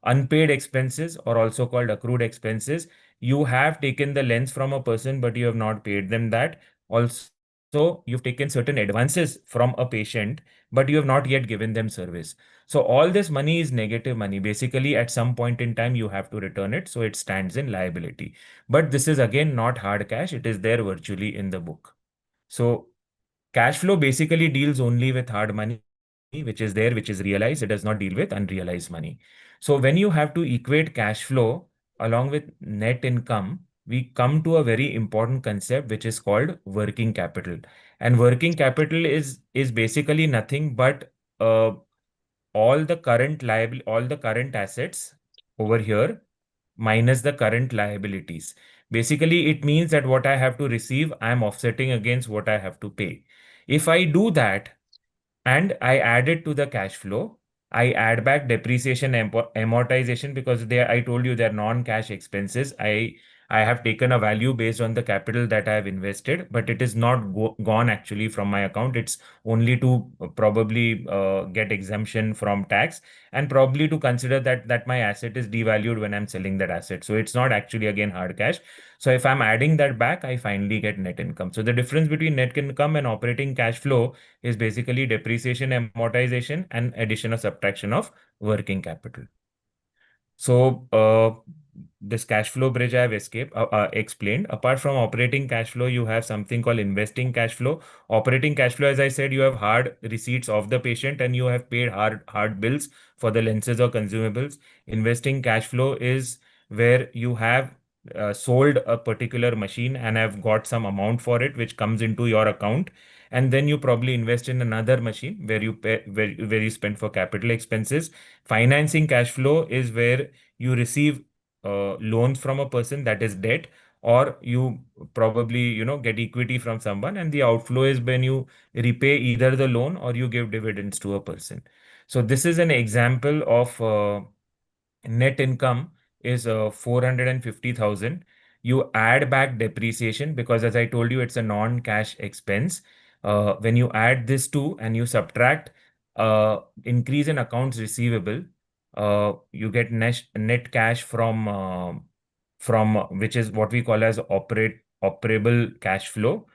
Unpaid expenses, or also called accrued expenses, you have taken the lens from a person, but you have not paid them that. Also, you've taken certain advances from a patient, but you have not yet given them service. So all this money is negative money. Basically, at some point in time, you have to return it. So it stands in liability. But this is again not hard cash. It is there virtually in the book. So cash flow basically deals only with hard money, which is there, which is realized. It does not deal with unrealized money. So when you have to equate cash flow along with net income, we come to a very important concept, which is called working capital. And working capital is basically nothing but uh, all the current assets over here minus the current liabilities. Basically, it means that what I have to receive, I am offsetting against what I have to pay. If I do that, and I add it to the cash flow, I add back depreciation and amortization, because I told you they're non-cash expenses. I have taken a value based on the capital that I have invested, but it is not gone actually from my account. It's only to probably get exemption from tax, and probably to consider that my asset is devalued when I'm selling that asset. So it's not actually again hard cash. So if I'm adding that back, I finally get net income. So the difference between net income and operating cash flow is basically depreciation, amortization, and addition or subtraction of working capital. So this cash flow bridge I have explained. Apart from operating cash flow, you have something called investing cash flow. Operating cash flow, as I said, you have hard receipts of the patient and you have paid hard bills for the lenses or consumables. Investing cash flow is where you have sold a particular machine and have got some amount for it, which comes into your account, and then you probably invest in another machine where you pay, where you spend for capital expenses. Financing cash flow is where you receive loans from a person, that is debt, or you probably get equity from someone, and the outflow is when you repay either the loan or you give dividends to a person. So this is an example of net income is 450,000. You add back depreciation because, as I told you, it's a non-cash expense. When you add this two and you subtract increase in accounts receivable, you get net cash from which is what we call as operable cash flow.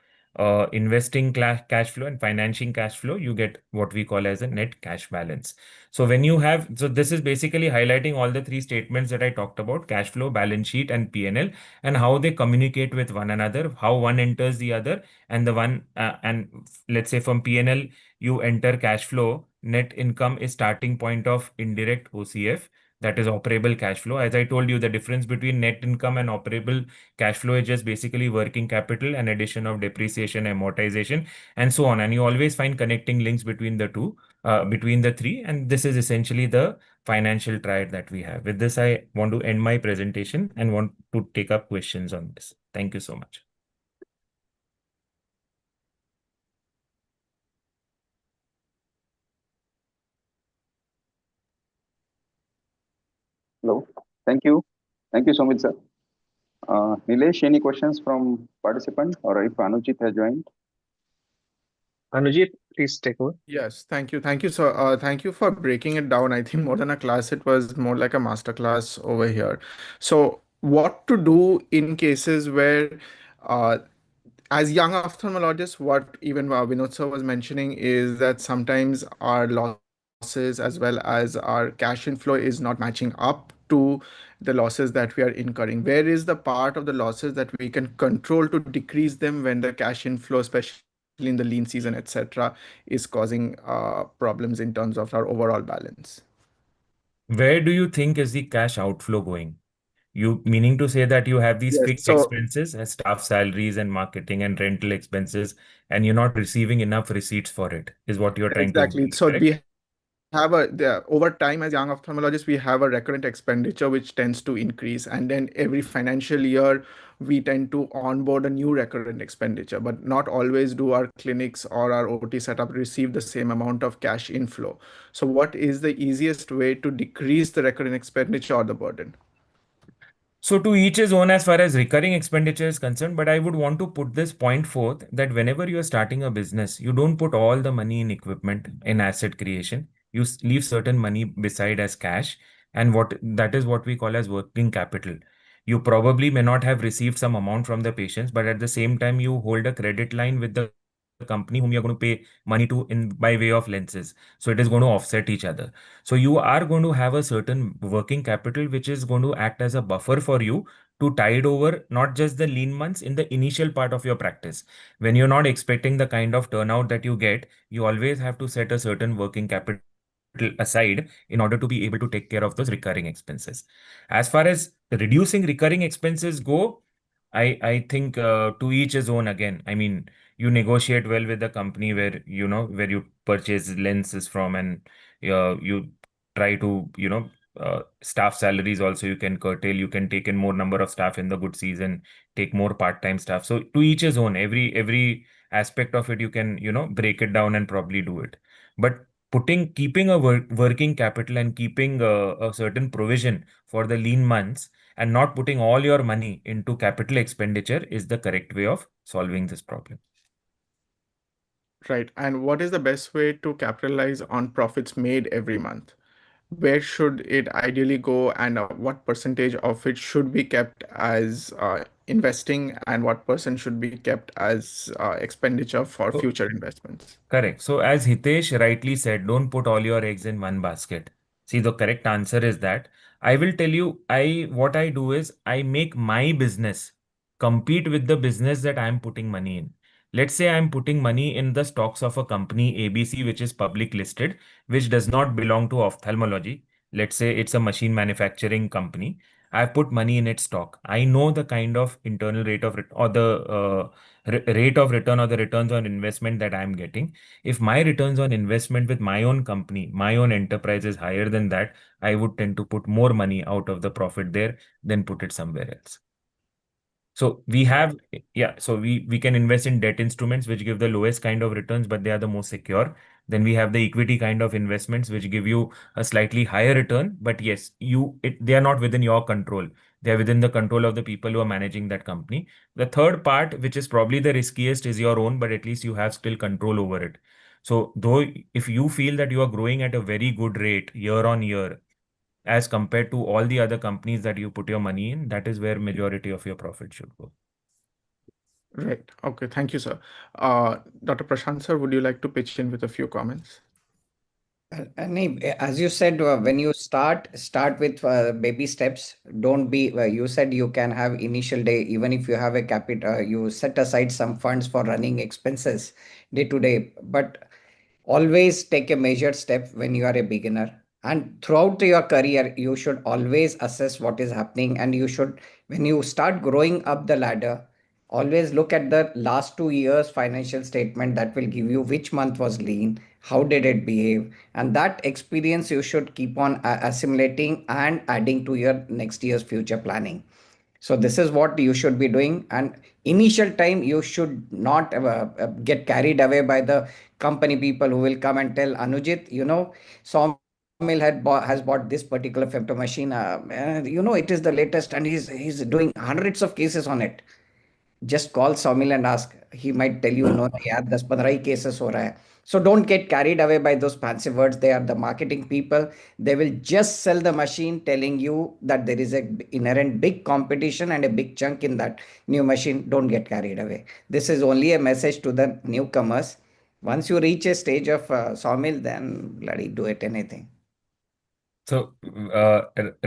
Investing cash flow and financing cash flow, you get what we call as a net cash balance. So this is basically highlighting all the three statements that I talked about: cash flow, balance sheet, and P&L, and how they communicate with one another, how one enters the other, and let's say from P&L, you enter cash flow. Net income is starting point of indirect OCF, that is operable cash flow. As I told you, the difference between net income and operable cash flow is just basically working capital and addition of depreciation, amortization, and so on. And you always find connecting links between the two, between the three. And this is essentially the financial triad that we have. With this, I want to end my presentation and want to take up questions on this. Thank you so much. Hello. Thank you. Thank you so much, sir. Nilesh, any questions from participant, or if Anujit has joined? Anujit, please take over. Yes, thank you. Thank you. So, thank you for breaking it down. I think more than a class, it was more like a master class over here. So, what to do in cases where, uh, as young ophthalmologists, what even Vinod sir was mentioning is that sometimes our losses as well as our cash inflow is not matching up to the losses that we are incurring. Where is the part of the losses that we can control to decrease them when the cash inflow, especially in the lean season, etc., is causing problems in terms of our overall balance? Where do you think is the cash outflow going? You meaning to say that you have these Yes. fixed So expenses as staff salaries and marketing and rental expenses, and you're not receiving enough receipts for it, is what you're trying to exactly. imply, So correct? we have over time as young ophthalmologists, we have a recurrent expenditure which tends to increase, and then every financial year we tend to onboard a new recurrent expenditure, but not always do our clinics or our OT setup receive the same amount of cash inflow. So what is the easiest way to decrease the recurrent expenditure or the burden? So to each his own as far as recurring expenditure is concerned, but I would want to put this point forth that whenever you are starting a business, you don't put all the money in equipment, in asset creation. You leave certain money beside as cash, and what that is what we call as working capital. You probably may not have received some amount from the patients, but at the same time, you hold a credit line with the company whom you're going to pay money to in by way of lenses. So it is going to offset each other. So you are going to have a certain working capital which is going to act as a buffer for you to tide over not just the lean months in the initial part of your practice. When you're not expecting the kind of turnout that you get, you always have to set a certain working capital aside in order to be able to take care of those recurring expenses. As far as reducing recurring expenses go, I think to each his own again. I mean, you negotiate well with the company where where you purchase lenses from, and you try to staff salaries also you can curtail. You can take in more number of staff in the good season, take more part-time staff. So to each his own. Every aspect of it you can break it down and probably do it. But keeping a working capital and keeping a certain provision for the lean months and not putting all your money into capital expenditure is the correct way of solving this problem. Right. And what is the best way to capitalize on profits made every month? Where should it ideally go, and what percentage of it should be kept as investing, and what percent should be kept as expenditure for So, future investments? correct. So, as Hitesh rightly said, don't put all your eggs in one basket. See, the correct answer is that I will tell you, what I do is I make my business compete with the business that I'm putting money in. Let's say I'm putting money in the stocks of a company ABC, which is public listed, which does not belong to ophthalmology. Let's say it's a machine manufacturing company. I've put money in its stock. I know the kind of internal rate of or the rate of return or the returns on investment that I'm getting. If my returns on investment with my own company, my own enterprise is higher than that, I would tend to put more money out of the profit there than put it somewhere else. So we have, yeah, so we can invest in debt instruments which give the lowest kind of returns, but they are the most secure. Then we have the equity kind of investments which give you a slightly higher return, but yes, they are not within your control. They are within the control of the people who are managing that company. The third part, which is probably the riskiest, is your own, but at least you have still control over it. So though if you feel that you are growing at a very good rate year on year, as compared to all the other companies that you put your money in, that is where majority of your profit should go. Right. Okay. Thank you, sir. Dr. Prashant, sir, would you like to pitch in with a few comments? As you said, when you start with baby steps. Don't be. You said you can have initial day, even if you have a capital. You set aside some funds for running expenses day to day, but always take a measured step when you are a beginner. And throughout your career, you should always assess what is happening, and you should, when you start growing up the ladder, always look at the last 2 years financial statement. That will give you which month was lean, how did it behave, and that experience you should keep on assimilating and adding to your next year's future planning. So this is what you should be doing. And initial time, you should not get carried away by the company people who will come and tell Anujit, Sawmill has bought this particular femto machine. It is the latest, and he's doing hundreds of cases on it. Just call Sawmill and ask. He might tell you, no, yaar, 10-15 he cases हो रहा है. So don't get carried away by those fancy words. They are the marketing people. They will just sell the machine, telling you that there is a inherent big competition and a big chunk in that new machine. Don't get carried away. This is only a message to the newcomers. Once you reach a stage of Sawmill, then bloody do it anything. So,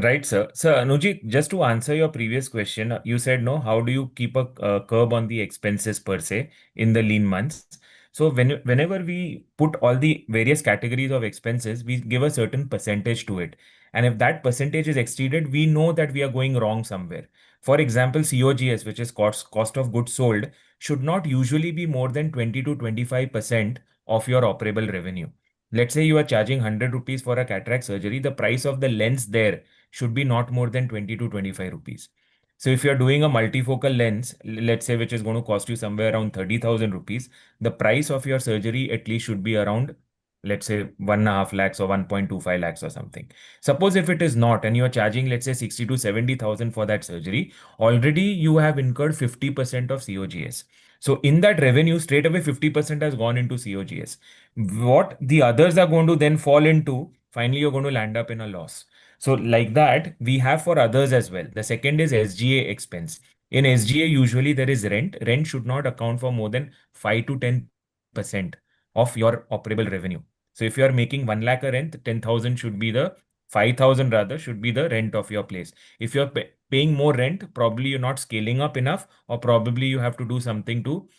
right, sir. Sir, Anujit, just to answer your previous question, you said, no, how do you keep a curb on the expenses per se in the lean months? So, whenever we put all the various categories of expenses, we give a certain percentage to it. And if that percentage is exceeded, we know that we are going wrong somewhere. For example, COGS, which is cost of goods sold, should not usually be more than 20 to 25% of your operable revenue. Let's say you are charging 100 rupees for a cataract surgery, the price of the lens there should be not more than 20 to 25 rupees. So if you're doing a multifocal lens, let's say, which is going to cost you somewhere around 30,000 rupees, the price of your surgery at least should be around, let's say, 1.5 lakhs or 1.25 lakhs or something. Suppose if it is not, and you're charging, let's say, 60 to 70,000 for that surgery, already you have incurred 50% of COGS. So in that revenue, straight away 50% has gone into COGS. What the others are going to then fall into, finally you're going to land up in a loss. So like that, we have for others as well. The second is SGA expense. In SGA, usually there is rent. Rent should not account for more than 5 to 10% of your operable revenue. So if you are making 1 lakh a rent, 10,000 should be the 5,000 rather should be the rent of your place. If you're paying more rent, probably you're not scaling up enough, or probably you have to do something to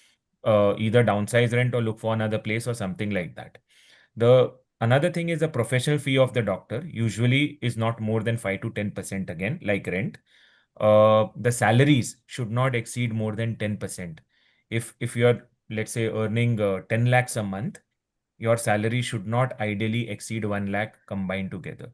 either downsize rent or look for another place or something like that. The another thing is the professional fee of the doctor usually is not more than 5 to 10% again, like rent. The salaries should not exceed more than 10%. If you're, let's say, earning 10 lakhs a month, your salary should not ideally exceed 1 lakh combined together.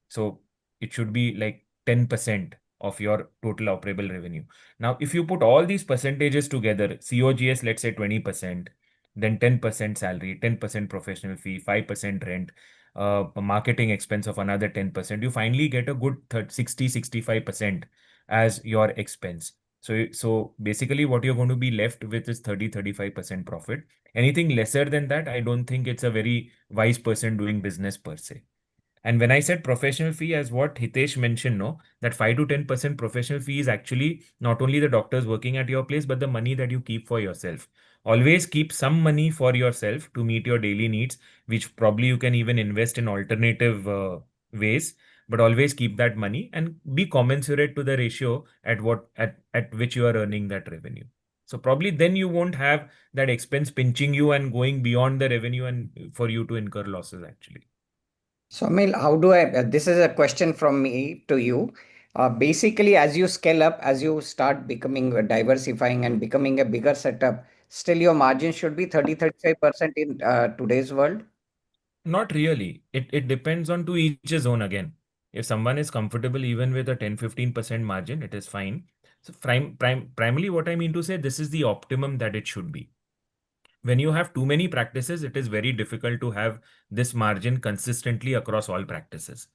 So it should be like 10% of your total operable revenue. Now, if you put all these percentages together, COGS, let's say 20%, then 10% salary, 10% professional fee, 5% rent, a marketing expense of another 10%, you finally get a good 60, 65% as your expense. So basically what you're going to be left with is 30, 35% profit. Anything lesser than that, I don't think it's a very wise person doing business per se. And when I said professional fee, as what Hitesh mentioned, no, that 5 to 10% professional fee is actually not only the doctors working at your place, but the money that you keep for yourself. Always keep some money for yourself to meet your daily needs, which probably you can even invest in alternative ways. But always keep that money and be commensurate to the ratio at which you are earning that revenue. So probably then you won't have that expense pinching you and going beyond the revenue and for you to incur losses actually. So, Amil, how do I? This is a question from me to you. Basically, as you scale up, as you start becoming diversifying and becoming a bigger setup, still your margin should be 30-35% in today's world. Not really. It depends on to each his own again. If someone is comfortable even with a 10-15% margin, it is fine. So primarily what I mean to say, this is the optimum that it should be. When you have too many practices, it is very difficult to have this margin consistently across all practices.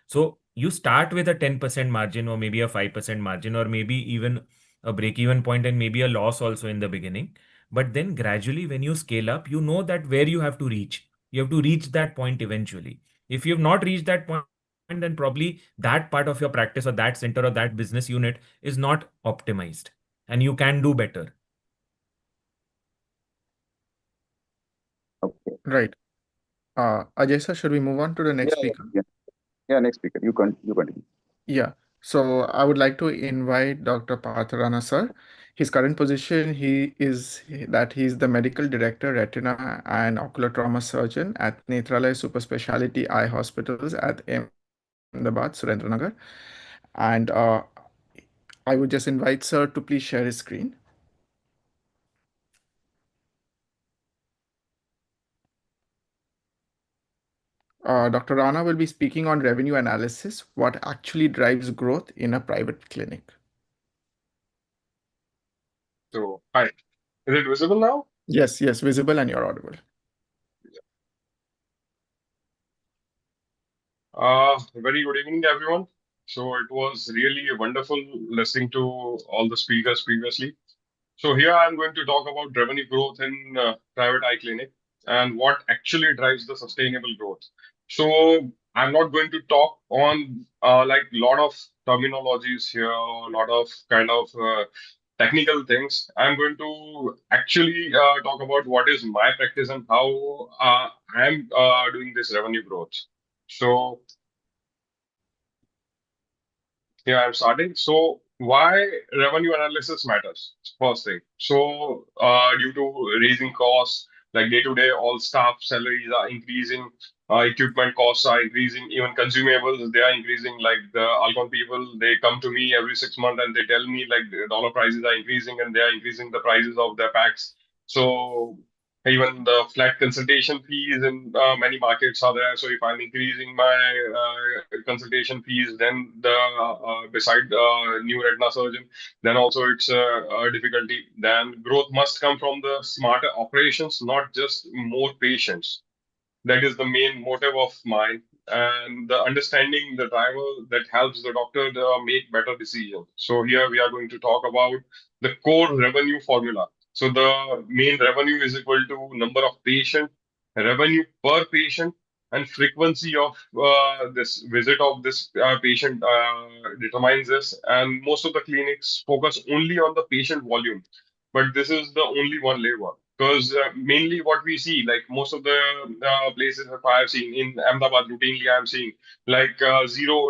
So you start with a 10% margin or maybe a 5% margin or maybe even a break-even point and maybe a loss also in the beginning. But then gradually when you scale up, you know that where you have to reach. You have to reach that point eventually. If you have not reached that point, then probably that part of your practice or that center or that business unit is not optimized and you can do better. Okay. Right. Ajay sir, should we move on to the next speaker? Yeah, next speaker. You continue. Yeah. So I would like to invite Dr. Patharana sir. His current position, he's the medical director, retina and ocular trauma surgeon at Nethralaya Super Speciality Eye Hospitals at Ahmedabad, Surendranagar. And I would just invite sir to please share his screen. Dr. Rana will be speaking on revenue analysis, what actually drives growth in a private clinic. So, hi. Is it visible now? Yes, visible and you're audible. Very good evening, everyone. So it was really wonderful listening to all the speakers previously. So here I'm going to talk about revenue growth in private eye clinic and what actually drives the sustainable growth. So I'm not going to talk on like a lot of terminologies here, a lot of kind of technical things. I'm going to actually talk about what is my practice and how I'm doing this revenue growth. So here I'm starting. So why revenue analysis matters? First thing. So due to raising costs, like day to day, all staff salaries are increasing, equipment costs are increasing, even consumables they are increasing. Like the Alcon people, they come to me every 6 months and they tell me like the dollar prices are increasing and they are increasing the prices of their packs. So Even the flat consultation fees in many markets are there. So if I'm increasing my consultation fees, then beside new retina surgeon, then also it's a difficulty. Then growth must come from the smarter operations, not just more patients. That is the main motive of mine, and the understanding the driver that helps the doctor make better decisions. So here we are going to talk about the core revenue formula. So the main revenue is equal to number of patient, revenue per patient, and frequency of this visit of this patient determines this. And most of the clinics focus only on the patient volume, but this is the only one lever, because mainly what we see, like most of the places that I've seen in Ahmedabad, routinely I'm seeing like zero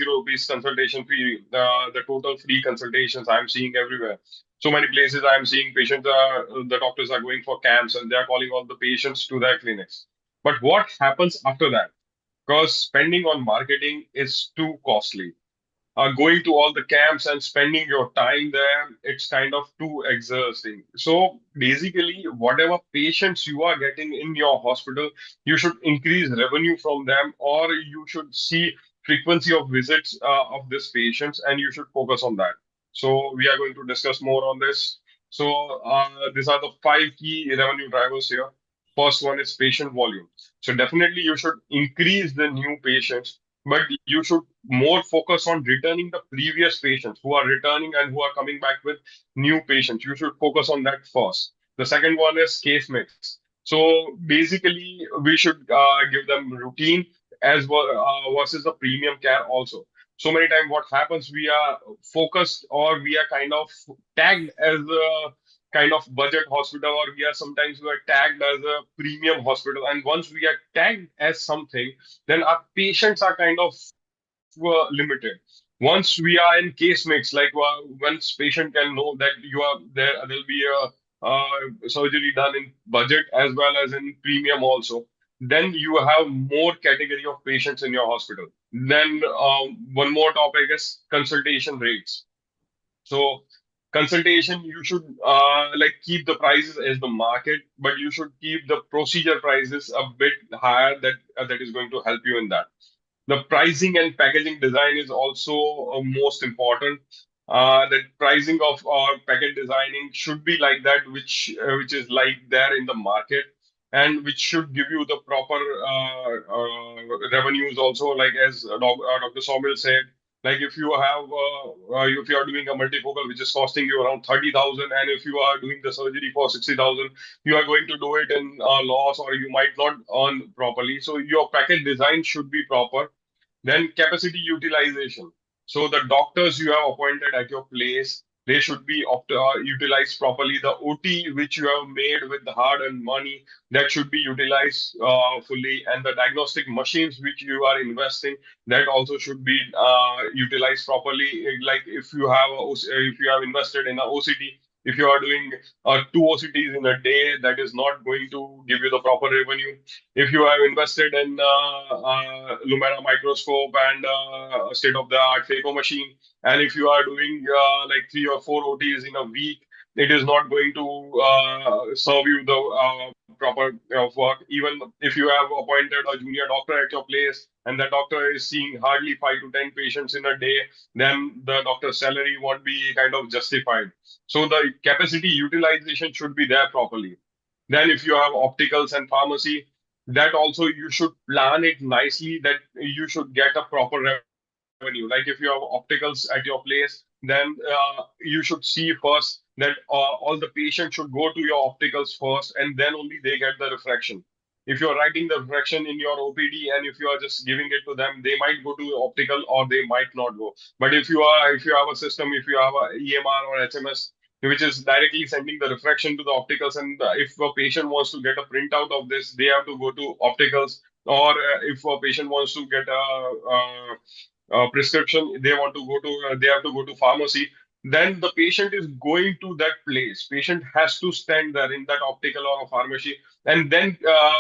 rupees consultation fee, the total free consultations I'm seeing everywhere. So many places I'm seeing patients, the doctors are going for camps and they are calling all the patients to their clinics. But what happens after that? Because spending on marketing is too costly. Going to all the camps and spending your time there, it's kind of too exhausting. So basically, whatever patients you are getting in your hospital, you should increase revenue from them, or you should see frequency of visits of these patients, and you should focus on that. So we are going to discuss more on this. So these are the five key revenue drivers here. First one is patient volume. So definitely you should increase the new patients, but you should more focus on returning the previous patients who are returning and who are coming back with new patients. You should focus on that first. The second one is case mix. So basically, we should give them routine as well versus the premium care also. So many times, what happens, we are focused or we are kind of tagged as a kind of budget hospital, or we are tagged as a premium hospital. And once we are tagged as something, then our patients are kind of limited. Once we are in case mix, like once patient can know that you are there, there'll be a surgery done in budget as well as in premium also. Then you have more category of patients in your hospital. Then one more topic is consultation rates. So consultation, you should like keep the prices as the market, but you should keep the procedure prices a bit higher. That is going to help you in that. The pricing and packaging design is also most important. The pricing of our package designing should be like that, which is like there in the market, and which should give you the proper revenues also. Like as Dr. Somil said, like if you are doing a multifocal which is costing you around 30,000, and if you are doing the surgery for 60,000, you are going to do it in loss, or you might not earn properly. So your package design should be proper. Then capacity utilization. So the doctors you have appointed at your place, they should be utilized properly. The OT which you have made with the hard-earned money, that should be utilized fully. And the diagnostic machines which you are investing, that also should be utilized properly. Like if you have invested in a OCT, if you are doing two OCTs in a day, that is not going to give you the proper revenue. If you have invested in Lumera microscope and a state-of-the-art phaco machine, and if you are doing like 3 or 4 OTs in a week, it is not going to serve you the proper work. Even if you have appointed a junior doctor at your place, and the doctor is seeing hardly 5 to 10 patients in a day, then the doctor's salary won't be kind of justified. So the capacity utilization should be there properly. Then if you have opticals and pharmacy, that also you should plan it nicely, that you should get a proper revenue. Like if you have opticals at your place, then you should see first that all the patients should go to your opticals first, and then only they get the refraction. If you're writing the refraction in your OPD and if you are just giving it to them, they might go to optical or they might not go. But if you have a system, if you have a EMR or HMS, which is directly sending the refraction to the opticals. And if a patient wants to get a printout of this, they have to go to opticals. Or if a patient wants to get a prescription, they have to go to pharmacy. Then the patient is going to that place. Patient has to stand there in that optical or a pharmacy, and then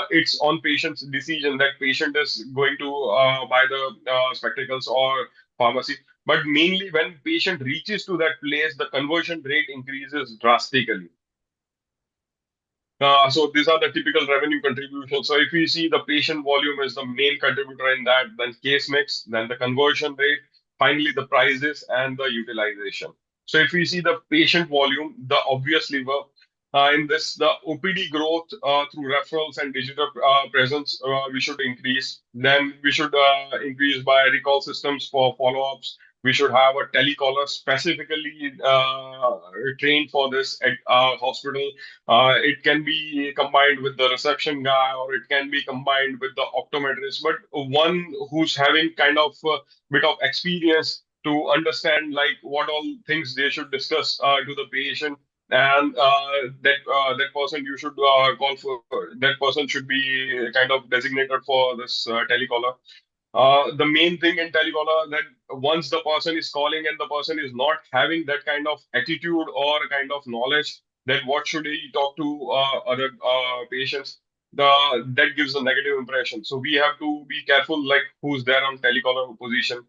it's on patient's decision that patient is going to buy the spectacles or pharmacy. But mainly when patient reaches to that place, the conversion rate increases drastically. So these are the typical revenue contributions. So if we see the patient volume is the main contributor in that, then case mix, then the conversion rate, finally the prices and the utilization. So if we see the patient volume, the obvious lever in this, the OPD growth through referrals and digital presence, we should increase. Then we should increase by recall systems for follow-ups. We should have a telecaller specifically trained for this at our hospital. It can be combined with the reception guy, or it can be combined with the optometrist, but one who's having kind of a bit of experience to understand like what all things they should discuss to the patient. And that person you should call for. That person should be kind of designated for this telecaller. The main thing in telecaller that once the person is calling and the person is not having that kind of attitude or kind of knowledge that what should he talk to other patients, that gives a negative impression. So we have to be careful like who's there on telecaller position.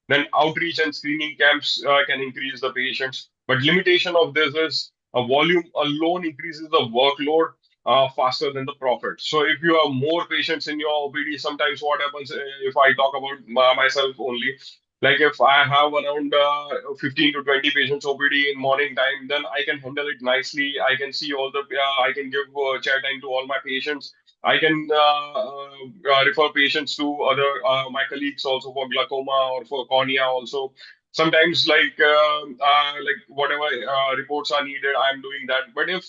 Then outreach and screening camps can increase the patients, but limitation of this is a volume alone increases the workload faster than the profit. So if you have more patients in your OPD, sometimes what happens if I talk about myself only, like if I have around 15 to 20 patients OPD in morning time, then I can handle it nicely. I can see all the, I can give chair time to all my patients. I can refer patients to other my colleagues also for glaucoma or for cornea also. Sometimes like whatever reports are needed, I'm doing that. But if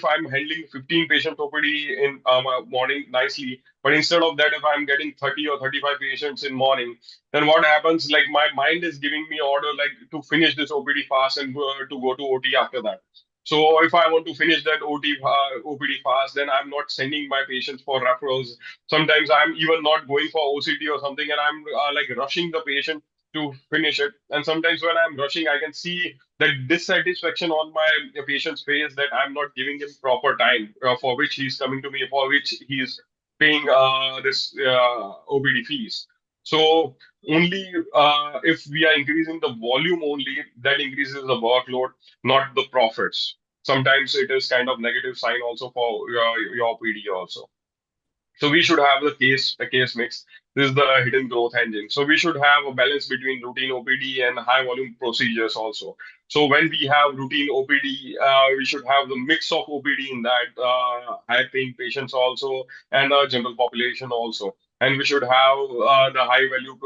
I'm handling 15 patient OPD in morning nicely, but instead of that, if I'm getting 30 or 35 patients in morning, then what happens? Like my mind is giving me order like to finish this OPD fast and to go to OT after that. So if I want to finish that OPD fast, then I'm not sending my patients for referrals. Sometimes I'm even not going for OCT or something, and I'm like rushing the patient to finish it. And sometimes when I'm rushing, I can see that dissatisfaction on my patient's face that I'm not giving him proper time for which he's coming to me, for which he's paying this OBD fees. So only if we are increasing the volume only, that increases the workload, not the profits. Sometimes it is kind of negative sign also for your PD also. So we should have the case mix. This is the hidden growth engine. So we should have a balance between routine OPD and high volume procedures also. So when we have routine OPD, we should have the mix of OPD in that high paying patients also and general population also. And we should have the high value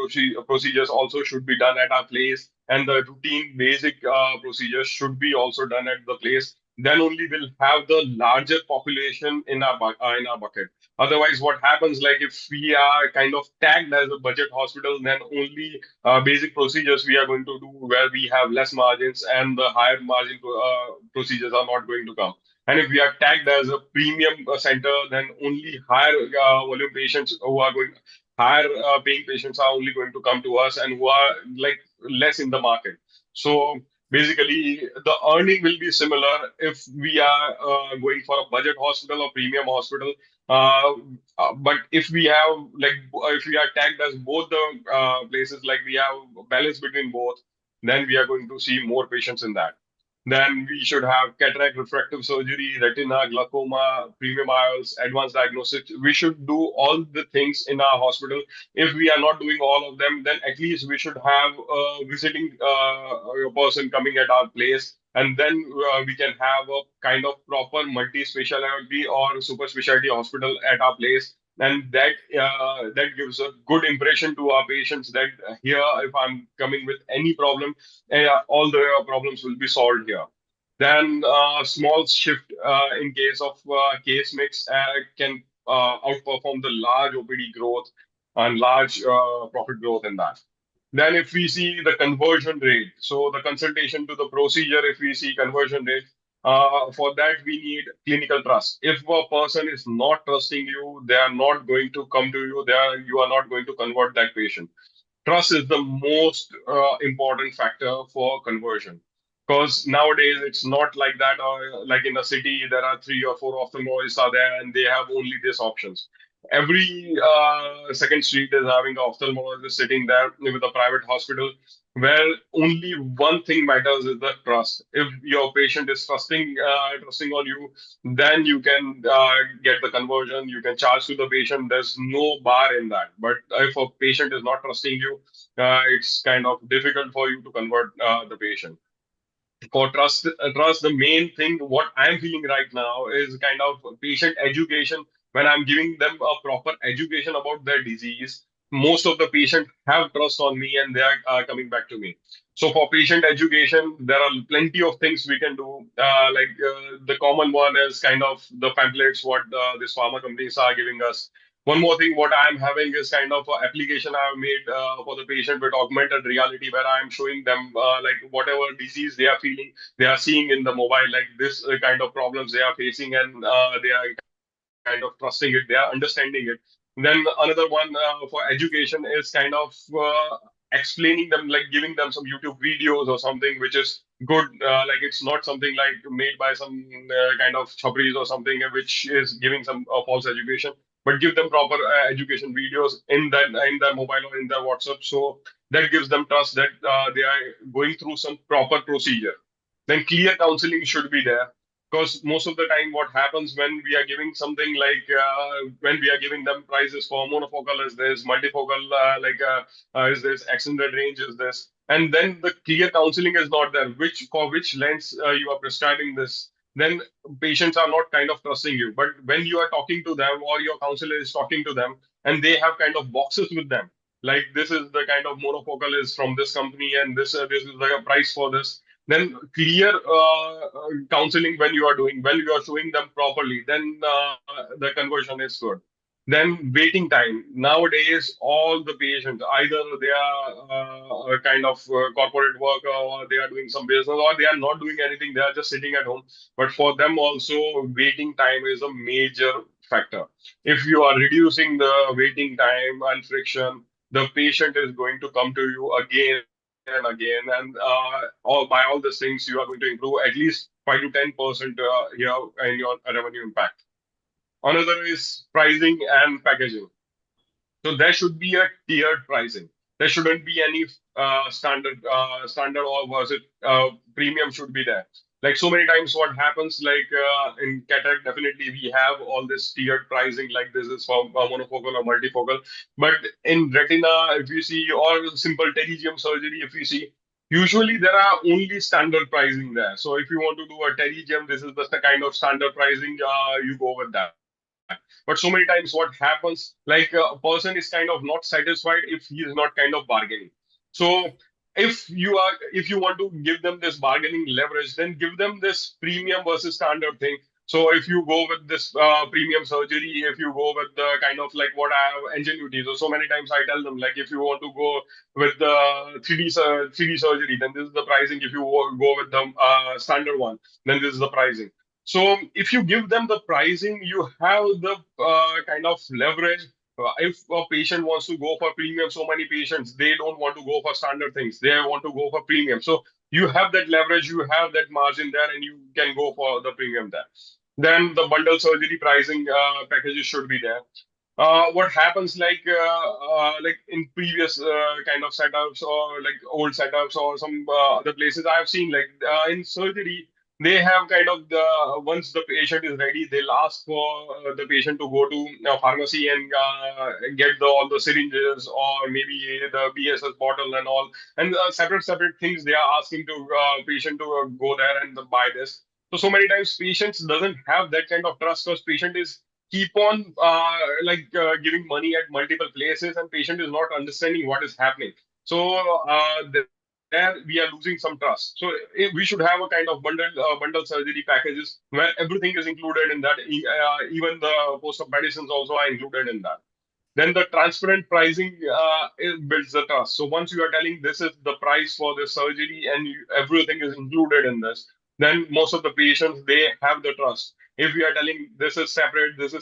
procedures also should be done at our place, and the routine basic procedures should be also done at the place. Then only we'll have the larger population in our bucket. Otherwise, what happens, like if we are kind of tagged as a budget hospital, then only basic procedures we are going to do where we have less margins, and the higher margin procedures are not going to come. And if we are tagged as a premium center, then only higher volume patients who are going, higher paying patients are only going to come to us, and who are like less in the market. So basically, the earning will be similar if we are going for a budget hospital or premium hospital. uh, but if we have if we are tagged as both the places, like we have balance between both, then we are going to see more patients in that. Then we should have cataract refractive surgery, retina, glaucoma, premium IOLs, advanced diagnostics. We should do all the things in our hospital. If we are not doing all of them, then at least we should have a visiting person coming at our place. And then we can have a kind of proper multi-specialty or super specialty hospital at our place. And that gives a good impression to our patients that here, if I'm coming with any problem, all the problems will be solved here. Then small shift in case of case mix can outperform the large OPD growth and large profit growth in that. Then if we see the conversion rate, so the consultation to the procedure, if we see conversion rate, for that we need clinical trust. If a person is not trusting you, they are not going to come to you. You are not going to convert that patient. Trust is the most important factor for conversion. Because nowadays it's not like that. Like in a city, there are 3 or 4 ophthalmologists are there, and they have only these options. Every second street is having an ophthalmologist sitting there with a private hospital, where only one thing matters is the trust. If your patient is trusting on you, then you can get the conversion. You can charge to the patient. There's no bar in that. But if a patient is not trusting you, it's kind of difficult for you to convert the patient. For trust, the main thing what I'm feeling right now is kind of patient education. When I'm giving them a proper education about their disease, most of the patients have trust on me, and they are coming back to me. So for patient education, there are plenty of things we can do. The common one is kind of the pamphlets what these pharma companies are giving us. One more thing, what I'm having is kind of an application I've made for the patient with augmented reality, where I'm showing them like whatever disease they are feeling, they are seeing in the mobile, like this kind of problems they are facing, and they are kind of trusting it, they are understanding it. Then another one for education is kind of explaining them, like giving them some YouTube videos or something, which is good. Like it's not something like made by some kind of chapris or something, which is giving some false education, but give them proper education videos in their mobile or in their WhatsApp. So that gives them trust that they are going through some proper procedure. Then clear counseling should be there, because most of the time what happens when we are giving something like when we are giving them prices for monofocal is this, multifocal is this, extended range is this, and then the clear counseling is not there, which for which lens you are prescribing this. Then patients are not kind of trusting you. But when you are talking to them, or your counselor is talking to them, and they have kind of boxes with them, like this is the kind of monofocal is from this company, and this is the price for this. Then clear counseling when you are doing, when you are showing them properly, then the conversion is good. Then waiting time. Nowadays, all the patients, either they are a kind of corporate worker, or they are doing some business, or they are not doing anything. They are just sitting at home. But for them also, waiting time is a major factor. If you are reducing the waiting time and friction, the patient is going to come to you again and again, and by all these things, you are going to improve at least 5 to 10% here in your revenue impact. Another is pricing and packaging. So there should be a tiered pricing. There shouldn't be any standard or was it premium should be there. Like so many times, what happens like in cataract, definitely we have all this tiered pricing. Like this is for monofocal or multifocal. But in retina, if you see, or simple pterygium surgery, if you see, usually there are only standard pricing there. So if you want to do a pterygium, this is the kind of standard pricing you go with that. But so many times what happens, like a person is kind of not satisfied if he is not kind of bargaining. So if you want to give them this bargaining leverage, then give them this premium versus standard thing. So if you go with this premium surgery, if you go with the kind of like what I have ingenuity, so many times I tell them, like if you want to go with the 3D surgery, then this is the pricing. If you go with the standard one, then this is the pricing. So if you give them the pricing, you have the kind of leverage. If a patient wants to go for premium, so many patients, they don't want to go for standard things. They want to go for premium. So you have that leverage, you have that margin there, and you can go for the premium there. Then the bundle surgery pricing packages should be there. What happens like in previous kind of setups, or like old setups, or some other places I've seen, like in surgery, they have kind of the once the patient is ready, they'll ask for the patient to go to a pharmacy and get all the syringes, or maybe the BSS bottle and all, and separate things they are asking to patient to go there and buy this. So many times patients doesn't have that kind of trust, because patient is keep on giving money at multiple places, and patient is not understanding what is happening. So there we are losing some trust. So we should have a kind of bundle surgery packages where everything is included in that. Even the post-op medicines also are included in that. Then the transparent pricing builds the trust. So once you are telling this is the price for the surgery, and everything is included in this, then most of the patients, they have the trust. If we are telling this is separate, and this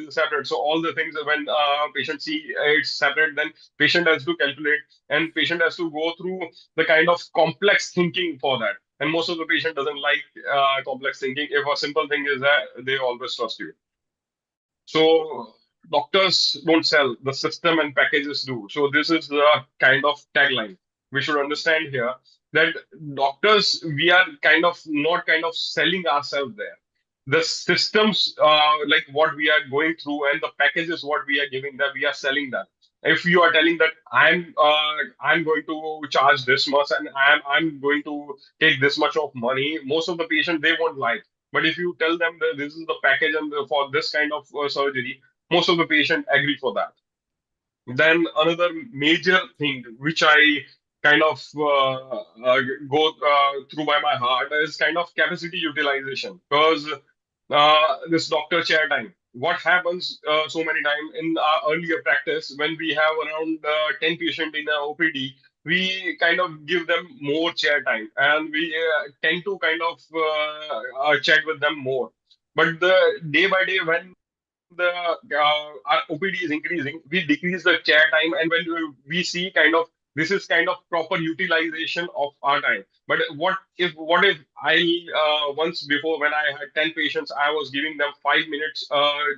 is separate, so all the things when patient see it's separate, then patient has to calculate, and patient has to go through the kind of complex thinking for that. And most of the patient doesn't like complex thinking. If a simple thing is that, they always trust you. So doctors don't sell, the system and packages do. So this is the kind of tagline we should understand here, that doctors, we are kind of not kind of selling ourselves there. The systems, like what we are going through, and the packages what we are giving, that we are selling that. If you are telling that I'm going to charge this much, and I'm going to take this much of money, most of the patient, they won't like. But if you tell them that this is the package and for this kind of surgery, most of the patient agree for that. Then another major thing which I kind of go through by my heart is kind of capacity utilization, because this doctor chair time. What happens so many times in our earlier practice, when we have around 10 patients in a OPD, we kind of give them more chair time, and we tend to kind of chat with them more. But the day by day, when the our OPD is increasing, we decrease the chair time, and when we see kind of this is kind of proper utilization of our time. But what if I once before, when I had 10 patients, I was giving them 5 minutes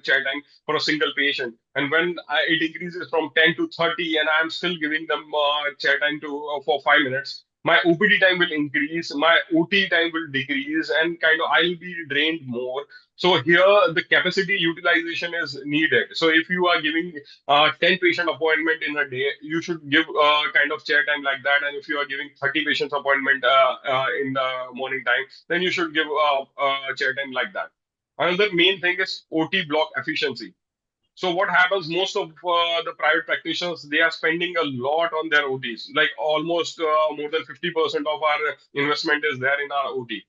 chair time for a single patient, and when it increases from 10 to 30, and I'm still giving them chair time to for 5 minutes. My OPD time will increase, my OT time will decrease, and kind of I'll be drained more. So here the capacity utilization is needed. So if you are giving 10 patient appointment in a day, you should give kind of chair time like that. And if you are giving 30 patients appointment in the morning time, then you should give chair time like that. Another main thing is OT block efficiency. So what happens? Most of the private practitioners, they are spending a lot on their OTs. Like almost more than 50% of our investment is there in our OT.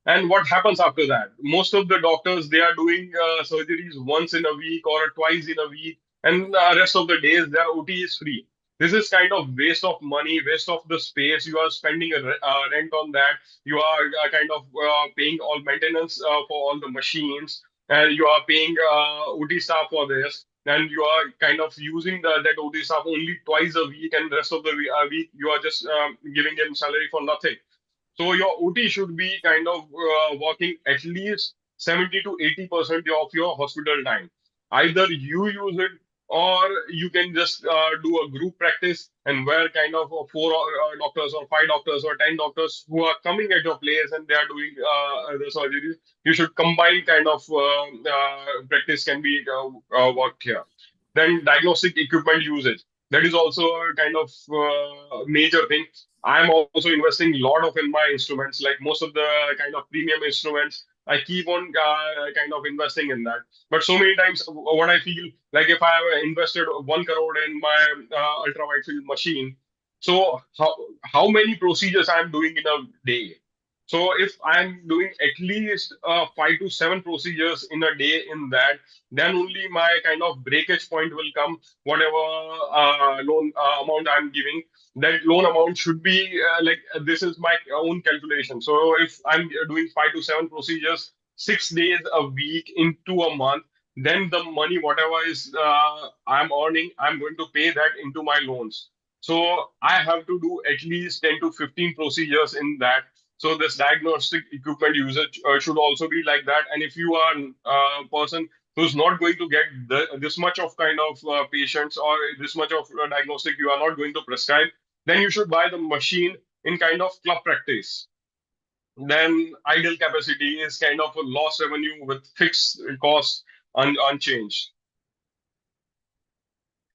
And what happens after that? Most of the doctors, they are doing surgeries once in a week or twice in a week, and rest of the days their OT is free. This is kind of waste of money, waste of the space. You are spending a rent on that. You are kind of paying all maintenance for all the machines, and you are paying OT staff for this. And you are kind of using that OT staff only twice a week, and the rest of the week you are just giving them salary for nothing. So your OT should be kind of working at least 70 to 80% of your hospital time. Either you use it, or you can just do a group practice, and where kind of four doctors or five doctors or 10 doctors who are coming at your place and they are doing the surgeries. You should combine kind of practice can be worked here. Then diagnostic equipment usage. That is also a kind of major thing. I'm also investing a lot of in my instruments, like most of the kind of premium instruments. I keep on kind of investing in that. But so many times, what I feel like, if I have invested 1 crore in my ultra wide field machine, so how many procedures I'm doing in a day? So if I'm doing at least 5 to 7 procedures in a day in that, then only my kind of breakage point will come. Whatever loan amount I'm giving, that loan amount should be like this is my own calculation. So if I'm doing 5 to 7 procedures 6 days a week into a month, then the money whatever is I'm earning, I'm going to pay that into my loans. So I have to do at least 10 to 15 procedures in that. So this diagnostic equipment usage should also be like that. And if you are a person who's not going to get this much of kind of patients, or this much of diagnostic you are not going to prescribe, then you should buy the machine in kind of club practice. Then ideal capacity is kind of a loss revenue with fixed cost unchanged.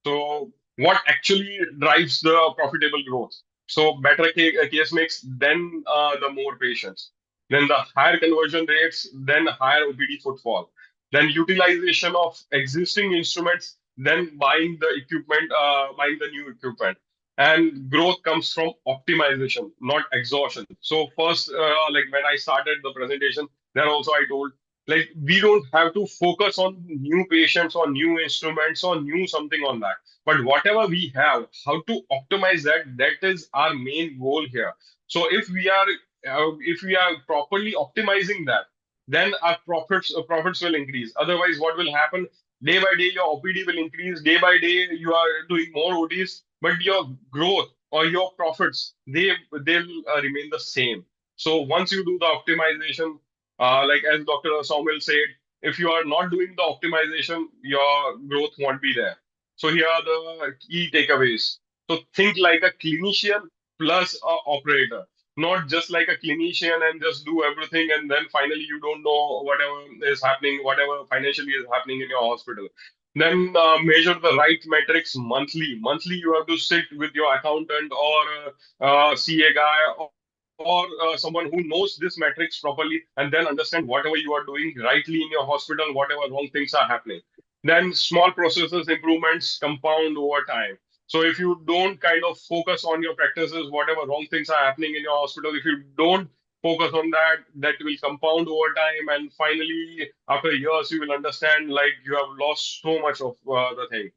So what actually drives the profitable growth? So better case mix, then the more patients, then the higher conversion rates, then higher OPD footfall, then utilization of existing instruments, then buying the equipment, buying the new equipment. And growth comes from optimization, not exhaustion. So first, like when I started the presentation, then also I told, like, we don't have to focus on new patients or new instruments or new something on that. But whatever we have, how to optimize that, that is our main goal here. So if we are properly optimizing that, then our profits will increase. Otherwise, what will happen? Day by day, your OPD will increase. Day by day, you are doing more OTs, but your growth or your profits, they'll remain the same. So once you do the optimization, like as Dr. Saumil said, if you are not doing the optimization, your growth won't be there. So here are the key takeaways. So think like a clinician plus a operator, not just like a clinician and just do everything and then finally you don't know whatever is happening, whatever financially is happening in your hospital. Then measure the right metrics monthly. Monthly, you have to sit with your accountant or CA guy or someone who knows this metrics properly and then understand whatever you are doing rightly in your hospital, whatever wrong things are happening. Then small processes improvements compound over time. So if you don't kind of focus on your practices, whatever wrong things are happening in your hospital, if you don't focus on that, that will compound over time. And finally, after years, you will understand like you have lost so much of the thing.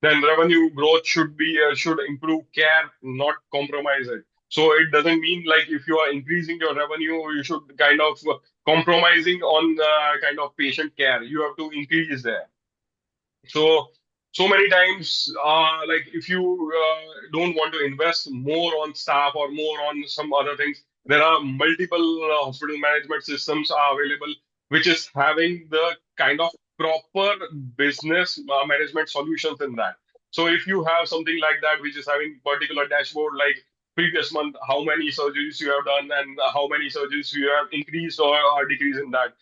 Then revenue growth should improve care, not compromise it. So it doesn't mean like if you are increasing your revenue, you should kind of compromising on kind of patient care. You have to increase there. So so many times, like if you don't want to invest more on staff or more on some other things, there are multiple hospital management systems are available, which is having the kind of proper business management solutions in that. So if you have something like that, which is having particular dashboard like previous month, how many surgeries you have done and how many surgeries you have increased or decreased in that.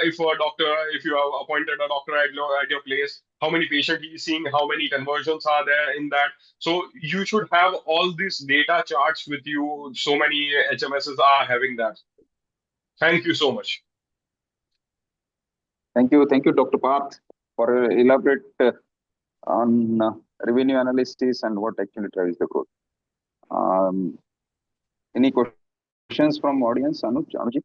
If you have appointed a doctor at your place, how many patients he is seeing, how many conversions are there in that. So you should have all these data charts with you. So many HMSs are having that. Thank you so much. Thank you, Dr. Parth, for elaborate on revenue analysis and what actually drives the growth. Any questions from audience, Anuji?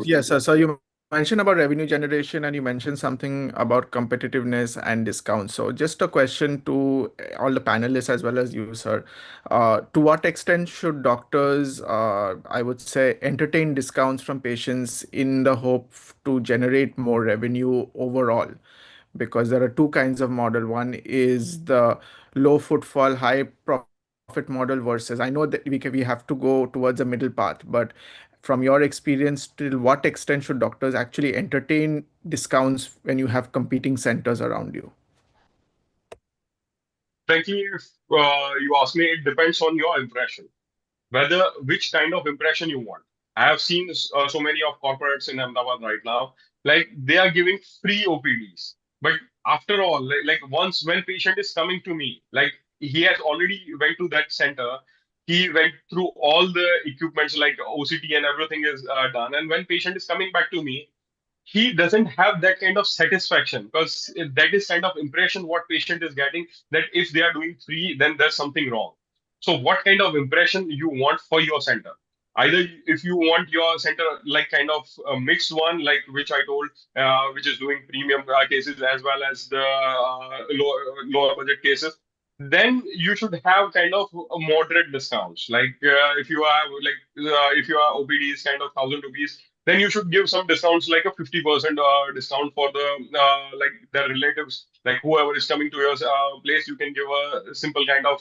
Yes, sir. So you mentioned about revenue generation and you mentioned something about competitiveness and discounts. So just a question to all the panelists as well as you, sir. To what extent should doctors, I would say, entertain discounts from patients in the hope to generate more revenue overall? Because there are two kinds of model. One is the low footfall, high profit model versus I know that we have to go towards a middle path, but from your experience, till what extent should doctors actually entertain discounts when you have competing centers around you? Frankly, if you ask me, it depends on your impression, whether which kind of impression you want. I have seen so many of corporates in Ahmedabad right now, like they are giving free OPDs. But after all, like once when patient is coming to me, like he has already went to that center, he went through all the equipments like OCT and everything is done. And when patient is coming back to me, he doesn't have that kind of satisfaction because that is kind of impression what patient is getting that if they are doing free, then there's something wrong. So what kind of impression you want for your center? Either if you want your center like kind of a mixed one, like which I told, which is doing premium cases as well as the lower budget cases, then you should have kind of moderate discounts. Like if your OPD is kind of 1,000 rupees, then you should give some discounts like a 50% discount for the like their relatives, like whoever is coming to your place, you can give a simple kind of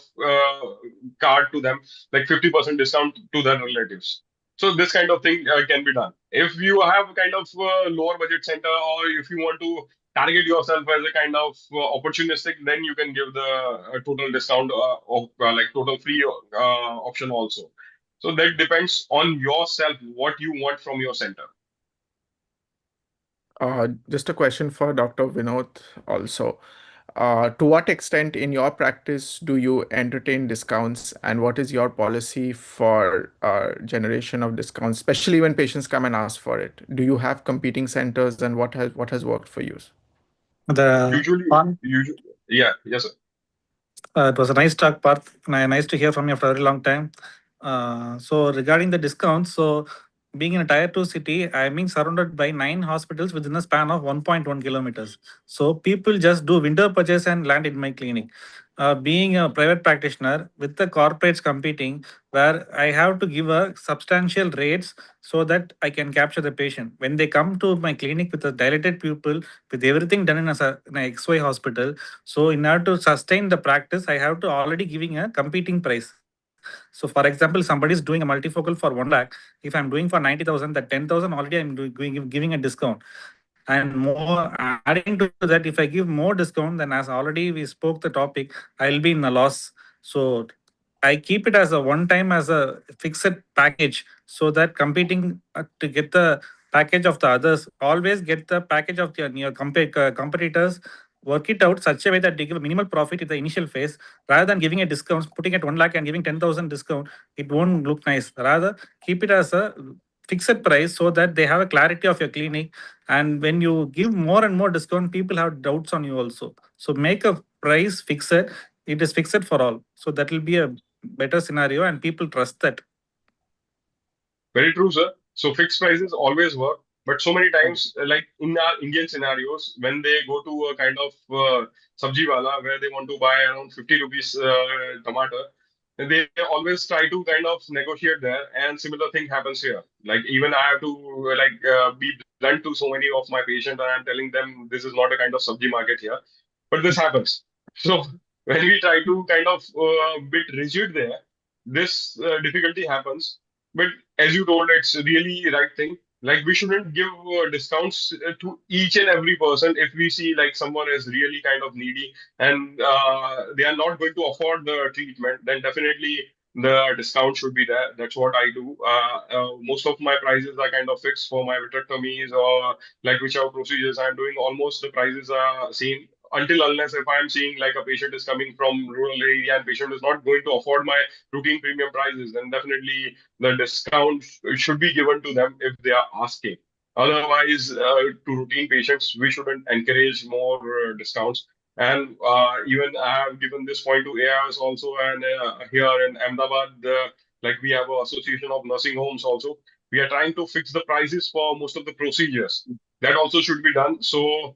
card to them, like 50% discount to their relatives. So this kind of thing can be done. If you have kind of lower budget center, or if you want to target yourself as a kind of opportunistic, then you can give the total discount of like total free option also. So that depends on yourself, what you want from your center. Just a question for Dr. Vinod also. To what extent in your practice do you entertain discounts, and what is your policy for generation of discounts, especially when patients come and ask for it? Do you have competing centers, and what has worked for you? Usually, yeah, yes, sir. It was a nice talk, Parth. Nice to hear from you after a very long time. So regarding the discounts, so being in a tier 2 city, I'm being surrounded by 9 hospitals within a span of 1.1 kilometers. So people just do window purchase and land in my clinic. Being a private practitioner with the corporates competing, where I have to give a substantial rates so that I can capture the patient. When they come to my clinic with a dilated pupil, with everything done in a XY hospital, so in order to sustain the practice, I have to already giving a competing price. So for example, somebody is doing a multifocal for 1 lakh. If I'm doing for 90,000, that 10,000 already I'm giving a discount. And more adding to that, if I give more discount, then as already we spoke the topic, I'll be in a loss. So I keep it as a one time as a fixed package so that competing to get the package of the others, always get the package of your competitors, work it out such a way that they give a minimal profit in the initial phase rather than giving a discount, putting at 1 lakh and giving 10,000 discount. It won't look nice. Rather, keep it as a fixed price so that they have a clarity of your clinic. And when you give more and more discount, people have doubts on you also. So make a price fixed. It is fixed for all. So that will be a better scenario and people trust that. Very true, sir. So fixed prices always work, but so many times, like in our Indian scenarios, when they go to a kind of sabji wala where they want to buy around 50 rupees tomato, they always try to kind of negotiate there, and similar thing happens here. Like even I have to be blunt to so many of my patients, and I'm telling them this is not a kind of sabji market here, but this happens. So when we try to kind of bit rigid there, this difficulty happens. But as you told, it's really right thing. Like we shouldn't give discounts to each and every person if we see like someone is really kind of needy and they are not going to afford the treatment. Then definitely the discount should be there. That's what I do. Most of my prices are kind of fixed for my vitrectomies or like whichever procedures I'm doing. Almost the prices are same until unless if I'm seeing like a patient is coming from rural area and patient is not going to afford my routine premium prices, then definitely the discount should be given to them if they are asking. Otherwise, to routine patients, we shouldn't encourage more discounts. And even I have given this point to AIS also, and here in Ahmedabad, like we have an association of nursing homes also. We are trying to fix the prices for most of the procedures. That also should be done. So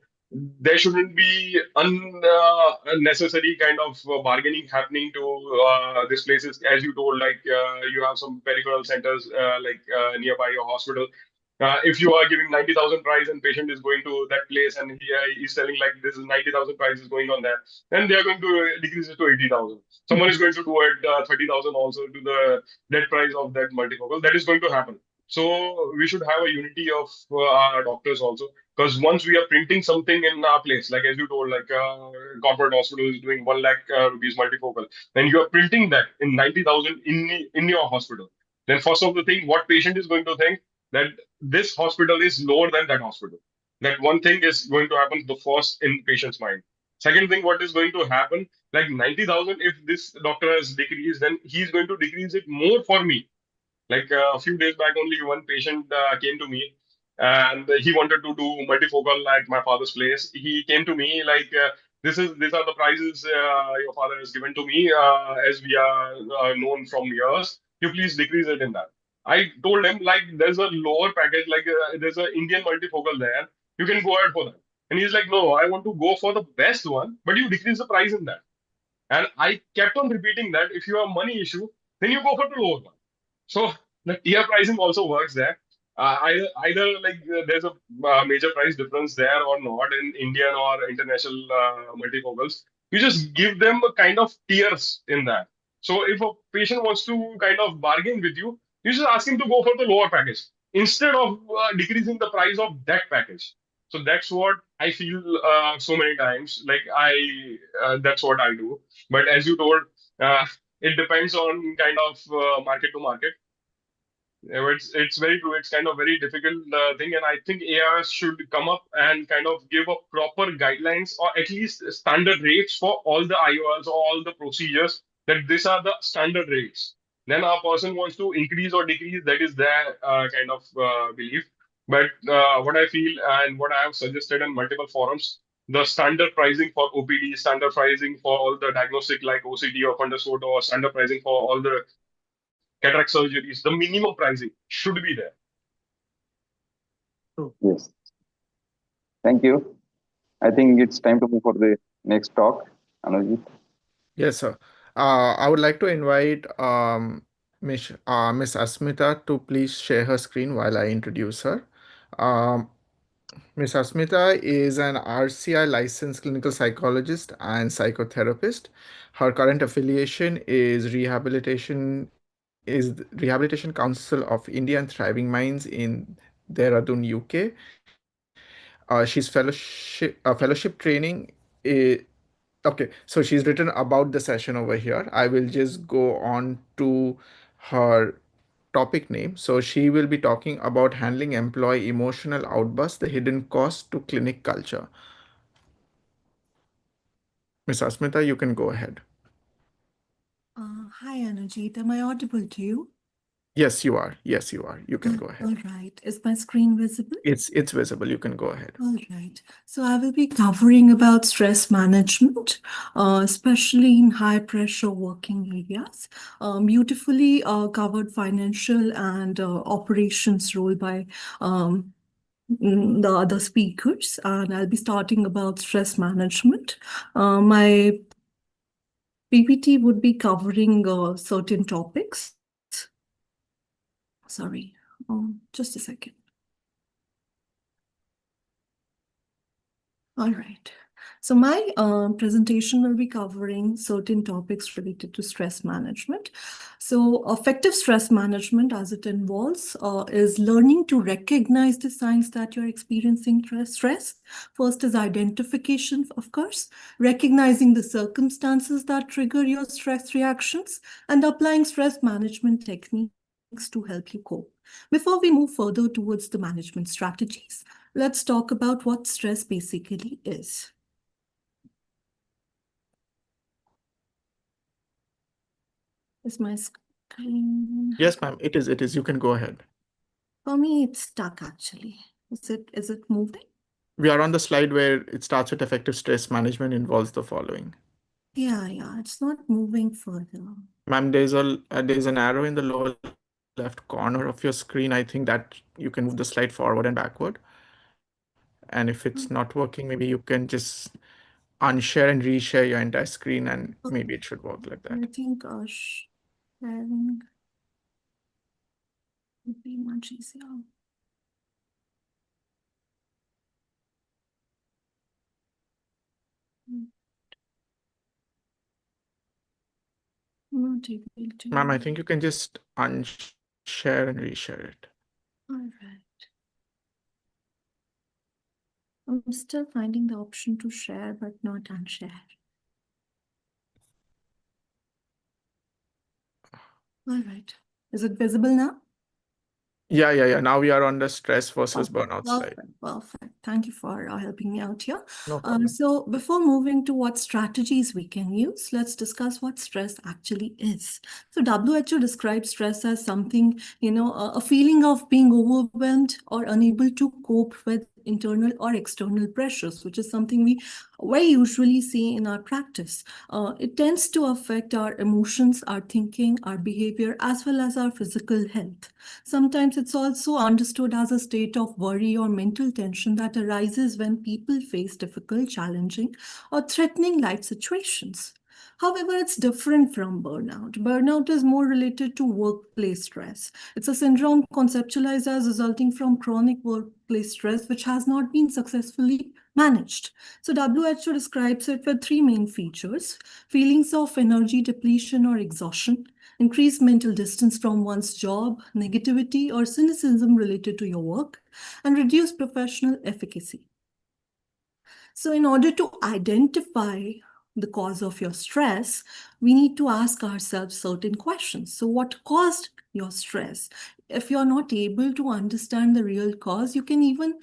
there shouldn't be unnecessary kind of bargaining happening to these places. As you told, like you have some peripheral centers nearby your hospital. If you are giving 90,000 price and patient is going to that place and he's telling like this is 90,000 price is going on there, then they are going to decrease it to 80,000. Someone is going to do it 30,000 also to the net price of that multifocal. That is going to happen. So we should have a unity of our doctors also, because once we are printing something in our place, like as you told, like corporate hospital is doing 1 lakh rupees multifocal, then you are printing that in 90,000 in your hospital. Then first of the thing, what patient is going to think that this hospital is lower than that hospital. That one thing is going to happen the first in patient's mind. Second thing, what is going to happen, like 90,000, if this doctor has decreased, then he's going to decrease it more for me. Like a few days back, only one patient came to me and he wanted to do multifocal at my father's place. He came to me like, these are the prices your father has given to me as we are known from years. You please decrease it in that. I told him like there's a lower package, like there's an Indian multifocal there. You can go ahead for that. And he's like, no, I want to go for the best one, but you decrease the price in that. And I kept on repeating that if you have money issue, then you go for the lower one. So the tier pricing also works there. Either like there's a major price difference there or not in Indian or international multifocals. You just give them a kind of tiers in that. So if a patient wants to kind of bargain with you, you just ask him to go for the lower package instead of decreasing the price of that package. So that's what I feel so many times. Like that's what I do. But as you told, it depends on kind of market to market. Yeah, it's very true. It's kind of very difficult thing, and I think AIS should come up and kind of give a proper guidelines or at least standard rates for all the IOLs or all the procedures. That these are the standard rates. Then a person wants to increase or decrease. That is their kind of belief. But what I feel and what I have suggested in multiple forums, the standard pricing for OPD, standard pricing for all the diagnostic like OCT or fundus photo, or standard pricing for all the cataract surgeries, the minimum pricing should be there. Yes. Thank you. I think it's time to move for the next talk. Anujit. Yes, sir. I would like to invite Miss Asmita to please share her screen while I introduce her. Um, Ms. Asmita is an RCI licensed clinical psychologist and psychotherapist. Her current affiliation is Rehabilitation Council of India and Thriving Minds in Dehradun, UK. She's fellowship training. Okay, so she's written about the session over here. I will just go on to her topic name. So she will be talking about handling employee emotional outbursts, the hidden cost to clinic culture. Ms. Asmita, you can go ahead. Hi, Anujit. Am I audible to you? Yes, you are. Yes, you are. You can go ahead. All right. Is my screen visible? It's visible. You can go ahead. All right. So I will be covering about stress management, especially in high pressure working areas. Beautifully covered financial and operations role by the other speakers. And I'll be starting about stress management. My PPT would be covering certain topics. Sorry, just a second. All right. So my presentation will be covering certain topics related to stress management. So effective stress management, as it involves, is learning to recognize the signs that you're experiencing stress. First is identification, of course, recognizing the circumstances that trigger your stress reactions, and applying stress management techniques to help you cope. Before we move further towards the management strategies, let's talk about what stress basically is. Is my screen? Yes, ma'am. It is. It is. You can go ahead. For me, it's stuck actually. Is it moving? We are on the slide where it starts with effective stress management involves the following. Yeah, it's not moving further. Ma'am, there's an arrow in the lower left corner of your screen. I think that you can move the slide forward and backward. And if it's not working, maybe you can just unshare and reshare your entire screen, and maybe it should work like that. I think sharing would be much easier. Not able to. Ma'am, I think you can just unshare and reshare it. All right. I'm still finding the option to share, but not unshare. All right. Is it visible now? Yeah. Now we are on the stress versus burnout slide. Perfect. Thank you for helping me out here. No problem. So before moving to what strategies we can use, let's discuss what stress actually is. So WHO describes stress as something, a feeling of being overwhelmed or unable to cope with internal or external pressures, which is something we very usually see in our practice. It tends to affect our emotions, our thinking, our behavior, as well as our physical health. Sometimes it's also understood as a state of worry or mental tension that arises when people face difficult, challenging, or threatening life situations. However, it's different from burnout. Burnout is more related to workplace stress. It's a syndrome conceptualized as resulting from chronic workplace stress, which has not been successfully managed. So WHO describes it with three main features: feelings of energy depletion or exhaustion, increased mental distance from one's job, negativity or cynicism related to your work, and reduced professional efficacy. So in order to identify the cause of your stress, we need to ask ourselves certain questions. So what caused your stress? If you're not able to understand the real cause, you can even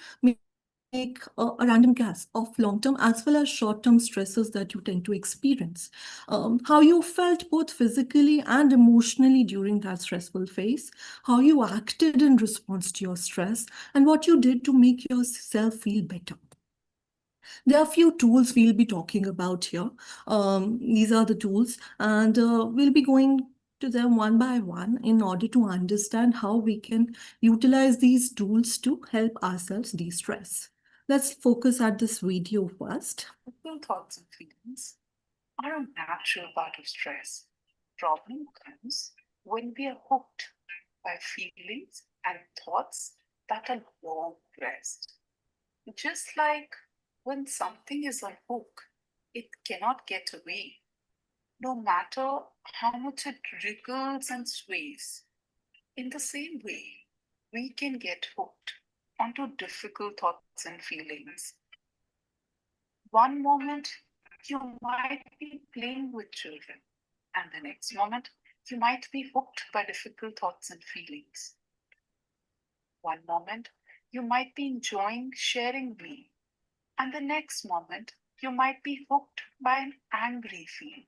make a random guess of long-term as well as short-term stresses that you tend to experience. How you felt both physically and emotionally during that stressful phase, how you acted in response to your stress, and what you did to make yourself feel better. There are a few tools we'll be talking about here. These are the tools, and we'll be going to them one by one in order to understand how we can utilize these tools to help ourselves de-stress. Let's focus at this video first. Thoughts and feelings are a natural part of stress. Problem comes when we are hooked by feelings and thoughts that are long pressed. Just like when something is on hook, it cannot get away, no matter how much it wriggles and sways. In the same way, we can get hooked onto difficult thoughts and feelings. One moment, you might be playing with children, and the next moment, you might be hooked by difficult thoughts and feelings. One moment, you might be enjoying sharing meal, and the next moment, you might be hooked by an angry feeling.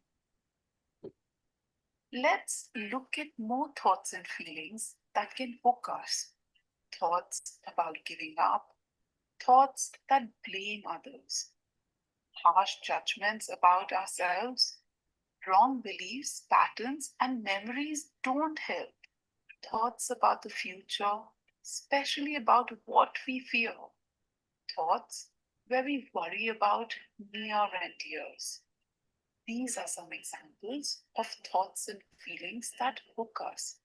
Let's look at more thoughts and feelings that can hook us. Thoughts about giving up, thoughts that blame others, harsh judgments about ourselves, wrong beliefs, patterns, and memories don't help. Thoughts about the future, especially about what we fear. Thoughts where we worry about near and dears. These are some examples of thoughts and feelings that hook us,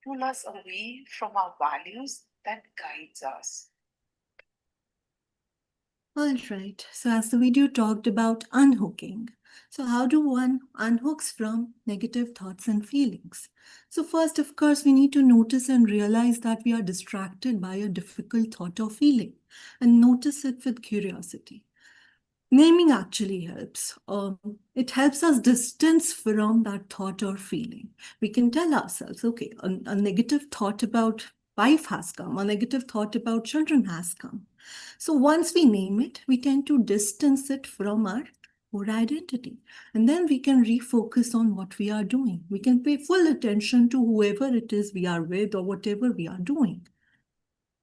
pull us away from our values that guides us. All right. So as the video talked about unhooking. So how do one unhooks from negative thoughts and feelings? So first, of course, we need to notice and realize that we are distracted by a difficult thought or feeling and notice it with curiosity. Naming actually helps. It helps us distance from that thought or feeling. We can tell ourselves, okay, a negative thought about wife has come, a negative thought about children has come. So once we name it, we tend to distance it from our core identity. And then we can refocus on what we are doing. We can pay full attention to whoever it is we are with or whatever we are doing.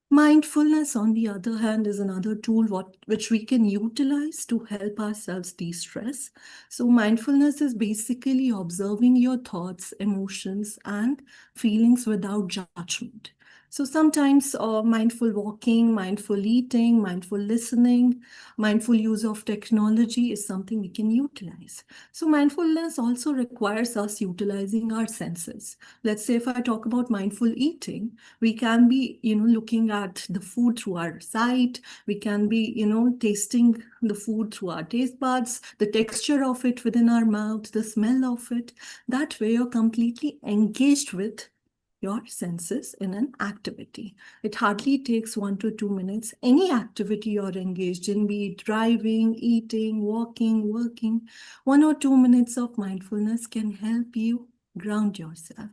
Mindfulness, on the other hand, is another tool which we can utilize to help ourselves de-stress. So mindfulness is basically observing your thoughts, emotions, and feelings without judgment. So sometimes mindful walking, mindful eating, mindful listening, mindful use of technology is something we can utilize. So mindfulness also requires us utilizing our senses. Let's say if I talk about mindful eating, we can be, looking at the food through our sight. We can be, tasting the food through our taste buds, the texture of it within our mouth, the smell of it. That way you're completely engaged with your senses in an activity. It hardly takes 1 to 2 minutes. Any activity you're engaged in, be it driving, eating, walking, working, 1 or 2 minutes of mindfulness can help you ground yourself.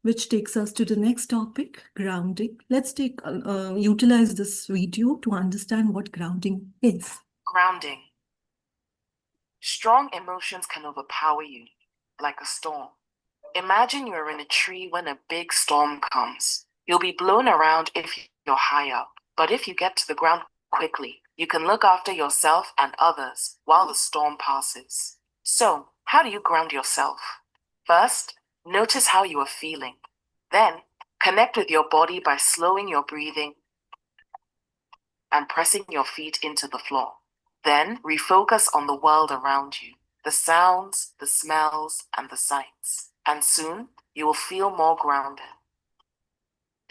Which takes us to the next topic, grounding. Let's utilize this video to understand what grounding is. Grounding. Strong emotions can overpower you, like a storm. Imagine you're in a tree when a big storm comes. You'll be blown around if you're high up, but if you get to the ground quickly, you can look after yourself and others while the storm passes. So, how do you ground yourself? First, notice how you are feeling. Then, connect with your body by slowing your breathing and pressing your feet into the floor. Then, refocus on the world around you, the sounds, the smells, and the sights. And soon, you will feel more grounded.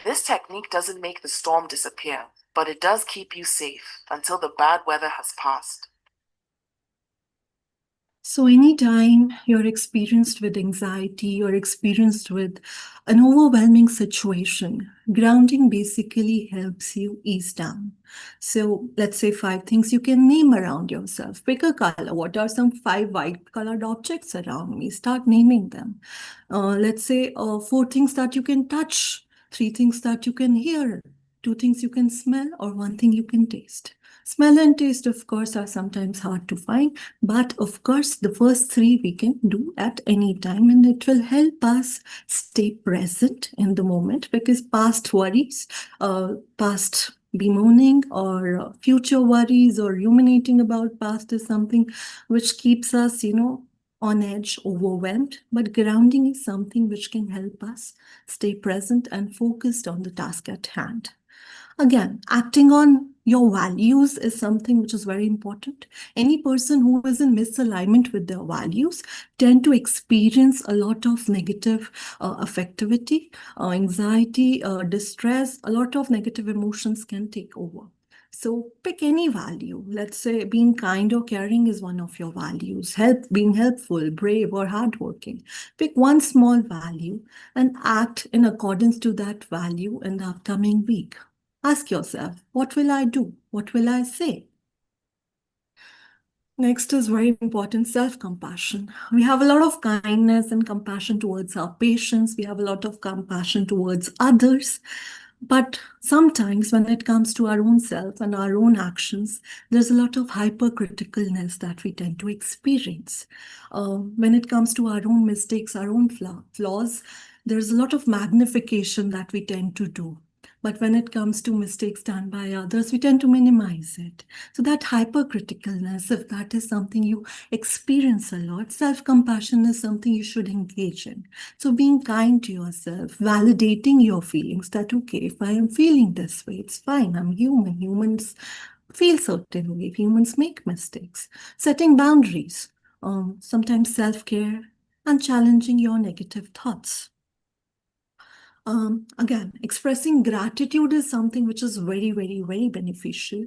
This technique doesn't make the storm disappear, but it does keep you safe until the bad weather has passed. So anytime you're experienced with anxiety or experienced with an overwhelming situation, grounding basically helps you ease down. So let's say 5 things you can name around yourself. Pick a color. What are some 5 white colored objects around me? Start naming them. Let's say 4 things that you can touch, 3 things that you can hear, 2 things you can smell, or 1 thing you can taste. Smell and taste, of course, are sometimes hard to find, but of course, the first 3 we can do at any time, and it will help us stay present in the moment, because past worries, past bemoaning or future worries or ruminating about past is something which keeps us, on edge, overwhelmed. But grounding is something which can help us stay present and focused on the task at hand. Again, acting on your values is something which is very important. Any person who is in misalignment with their values tend to experience a lot of negative affectivity, anxiety, distress. A lot of negative emotions can take over. So pick any value. Let's say being kind or caring is one of your values. Being helpful, brave, or hardworking. Pick one small value and act in accordance to that value in the upcoming week. Ask yourself, what will I do? What will I say? Next is very important, self-compassion. We have a lot of kindness and compassion towards our patients. We have a lot of compassion towards others. But sometimes when it comes to our own self and our own actions, there's a lot of hypercriticalness that we tend to experience. When it comes to our own mistakes, our own flaws, there's a lot of magnification that we tend to do. But when it comes to mistakes done by others, we tend to minimize it. So that hypercriticalness, if that is something you experience a lot, self-compassion is something you should engage in. So being kind to yourself, validating your feelings that, okay, if I am feeling this way, it's fine, I'm human. Humans feel certain way. Humans make mistakes. Setting boundaries, sometimes self-care, and challenging your negative thoughts. Again, expressing gratitude is something which is very, very, very beneficial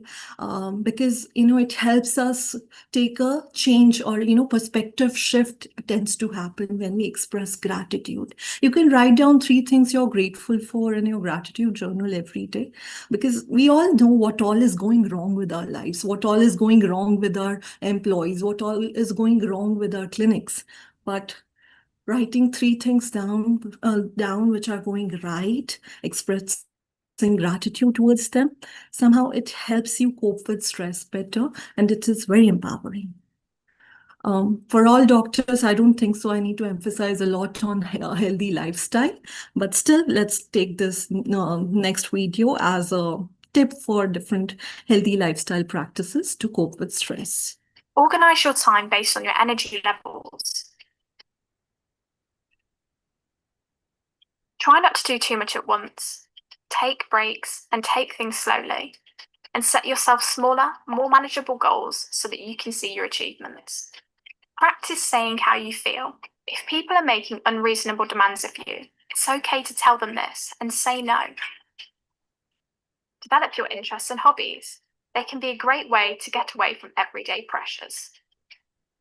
because, it helps us take a change or, perspective shift tends to happen when we express gratitude. You can write down 3 things you're grateful for in your gratitude journal every day, because we all know what all is going wrong with our lives, what all is going wrong with our employees, what all is going wrong with our clinics. But writing 3 things down which are going right, expressing gratitude towards them, somehow it helps you cope with stress better, and it is very empowering. For all doctors, I don't think so. I need to emphasize a lot on a healthy lifestyle, but still, let's take this next video as a tip for different healthy lifestyle practices to cope with stress. Organize your time based on your energy levels. Try not to do too much at once. Take breaks and take things slowly. And set yourself smaller, more manageable goals so that you can see your achievements. Practice saying how you feel. If people are making unreasonable demands of you, it's okay to tell them this and say no. Develop your interests and hobbies. They can be a great way to get away from everyday pressures.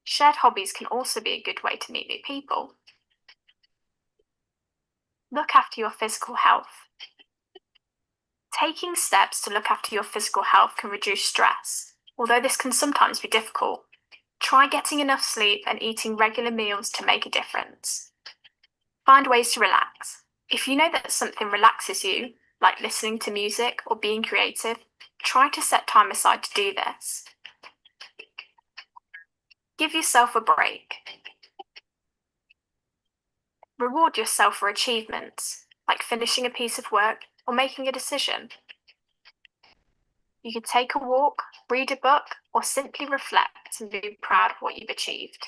Shared hobbies can also be a good way to meet new people. Look after your physical health. Taking steps to look after your physical health can reduce stress, although this can sometimes be difficult. Try getting enough sleep and eating regular meals to make a difference. Find ways to relax. If you know that something relaxes you, like listening to music or being creative, try to set time aside to do this. Give yourself a break. Reward yourself for achievements, like finishing a piece of work or making a decision. You could take a walk, read a book, or simply reflect and be proud of what you've achieved.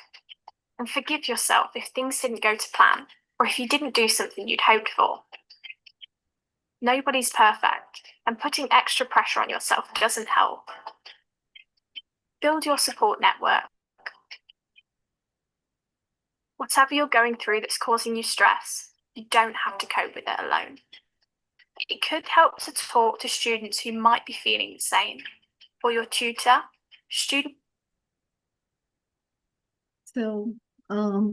And forgive yourself if things didn't go to plan, or if you didn't do something you'd hoped for. Nobody's perfect, and putting extra pressure on yourself doesn't help. Build your support network. Whatever you're going through that's causing you stress, you don't have to cope with it alone. It could help to talk to students who might be feeling the same, or your tutor, student. So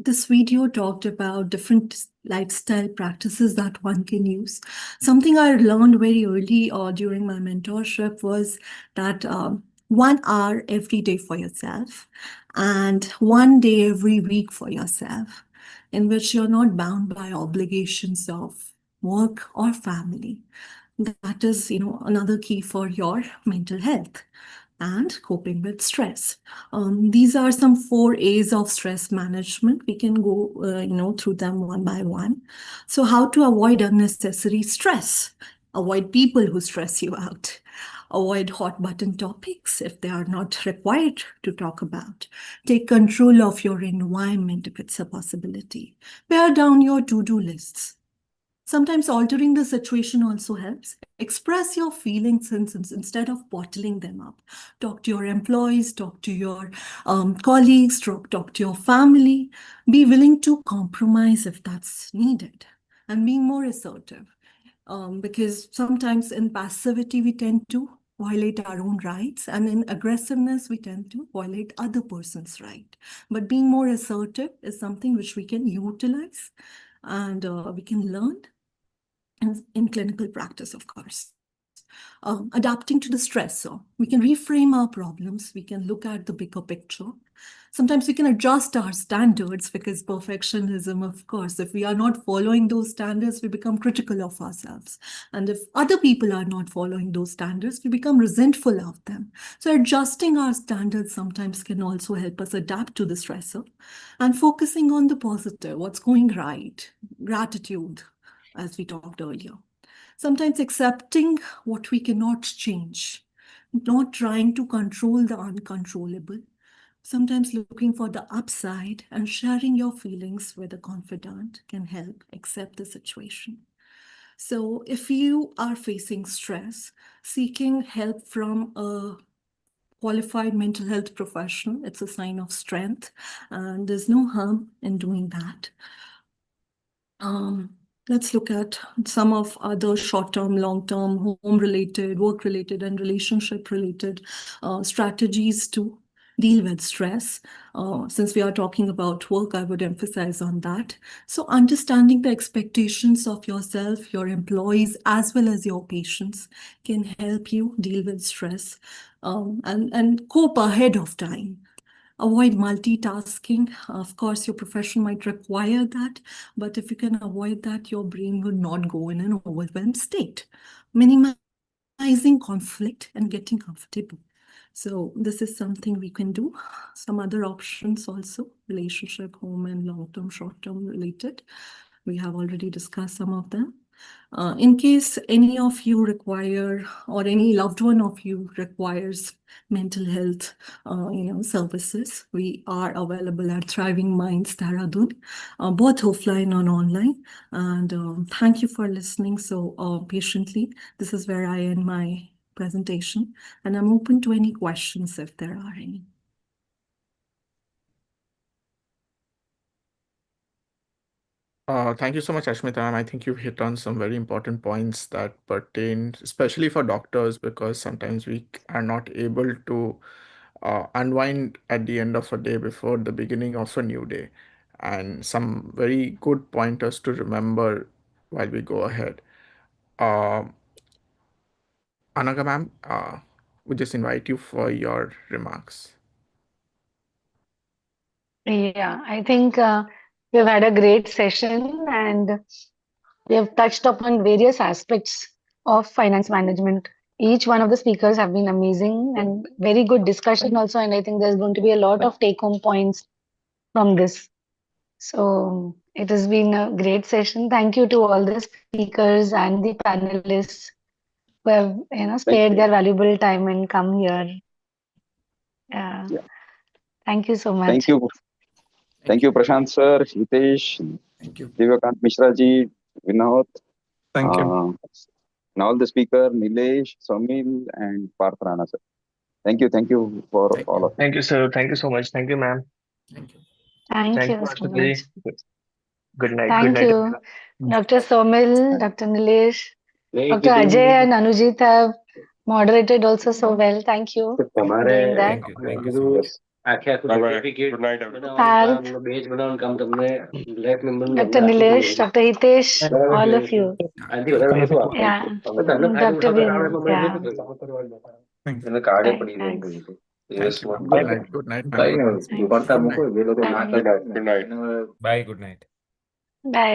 this video talked about different lifestyle practices that one can use. Something I learned very early during my mentorship was that 1 hour every day for yourself and 1 day every week for yourself, in which you're not bound by obligations of work or family. That is, another key for your mental health and coping with stress. These are some 4 A's of stress management. We can go, through them one by one. So how to avoid unnecessary stress? Avoid people who stress you out. Avoid hot button topics if they are not required to talk about. Take control of your environment if it's a possibility. Pare down your to-do lists. Sometimes altering the situation also helps. Express your feelings instead of bottling them up. Talk to your employees, talk to your colleagues, talk to your family. Be willing to compromise if that's needed. And being more assertive. Because sometimes in passivity, we tend to violate our own rights, and in aggressiveness we tend to violate other person's right. But being more assertive is something which we can utilize and we can learn in clinical practice, of course. Adapting to the stressor, we can reframe our problems, we can look at the bigger picture. Sometimes we can adjust our standards, because perfectionism, of course, if we are not following those standards, we become critical of ourselves. And if other people are not following those standards, we become resentful of them. So adjusting our standards sometimes can also help us adapt to the stressor, and focusing on the positive, what's going right, gratitude, as we talked earlier. Sometimes accepting what we cannot change, not trying to control the uncontrollable. Sometimes looking for the upside and sharing your feelings with a confidant can help accept the situation. So if you are facing stress, seeking help from a qualified mental health professional, it's a sign of strength, and there's no harm in doing that. Let's look at some of other short-term, long-term, home-related, work-related, and relationship-related strategies to deal with stress. Since we are talking about work, I would emphasize on that. So understanding the expectations of yourself, your employees, as well as your patients can help you deal with stress and cope ahead of time. Avoid multitasking. Of course, your profession might require that, but if you can avoid that, your brain will not go in an overwhelmed state. Minimizing conflict and getting comfortable. So this is something we can do. Some other options also, relationship, home, and long-term, short-term related. We have already discussed some of them. In case any of you require, or any loved one of you requires mental health services, we are available at Thriving Minds Dehradun, both offline and online. And thank you for listening so patiently. This is where I end my presentation, and I'm open to any questions if there are any. Thank you so much, Ashmita. And I think you've hit on some very important points that pertain, especially for doctors, because sometimes we are not able to unwind at the end of a day before the beginning of a new day. And some very good pointers to remember while we go ahead. Anaga ma'am, we just invite you for your remarks. Yeah, I think we've had a great session, and we have touched upon various aspects of finance management. Each one of the speakers have been amazing and very good discussion also, and I think there's going to be a lot of take-home points from this. So it has been a great session. Thank you to all the speakers and the panelists who have spared their valuable time and come here. Yeah. Thank you so much. Thank you. Thank you, Prashant sir, Hitesh, Divakant Mishra ji, Vinod. Thank you. And all the speaker, Nilesh, Somil, and Parth Rana sir. Thank you for all of you. Thank you, sir. Thank you so much. Thank you, ma'am. Thank you so Ashwati. much. Good night. Thank Good night. you, Dr. Somil, Dr. Nilesh, Dr. Ajay, and Anujit have moderated also so well. Thank you for doing that. Thank you so much. Good night, everyone. Parth, Dr. Nilesh, Dr. Hitesh, all of you. Yeah, Dr. Vin. Yeah. Thanks. Thanks. Thank you, ma'am. Good night, ma'am. Thanks. Good night. Bye. Good night. Bye.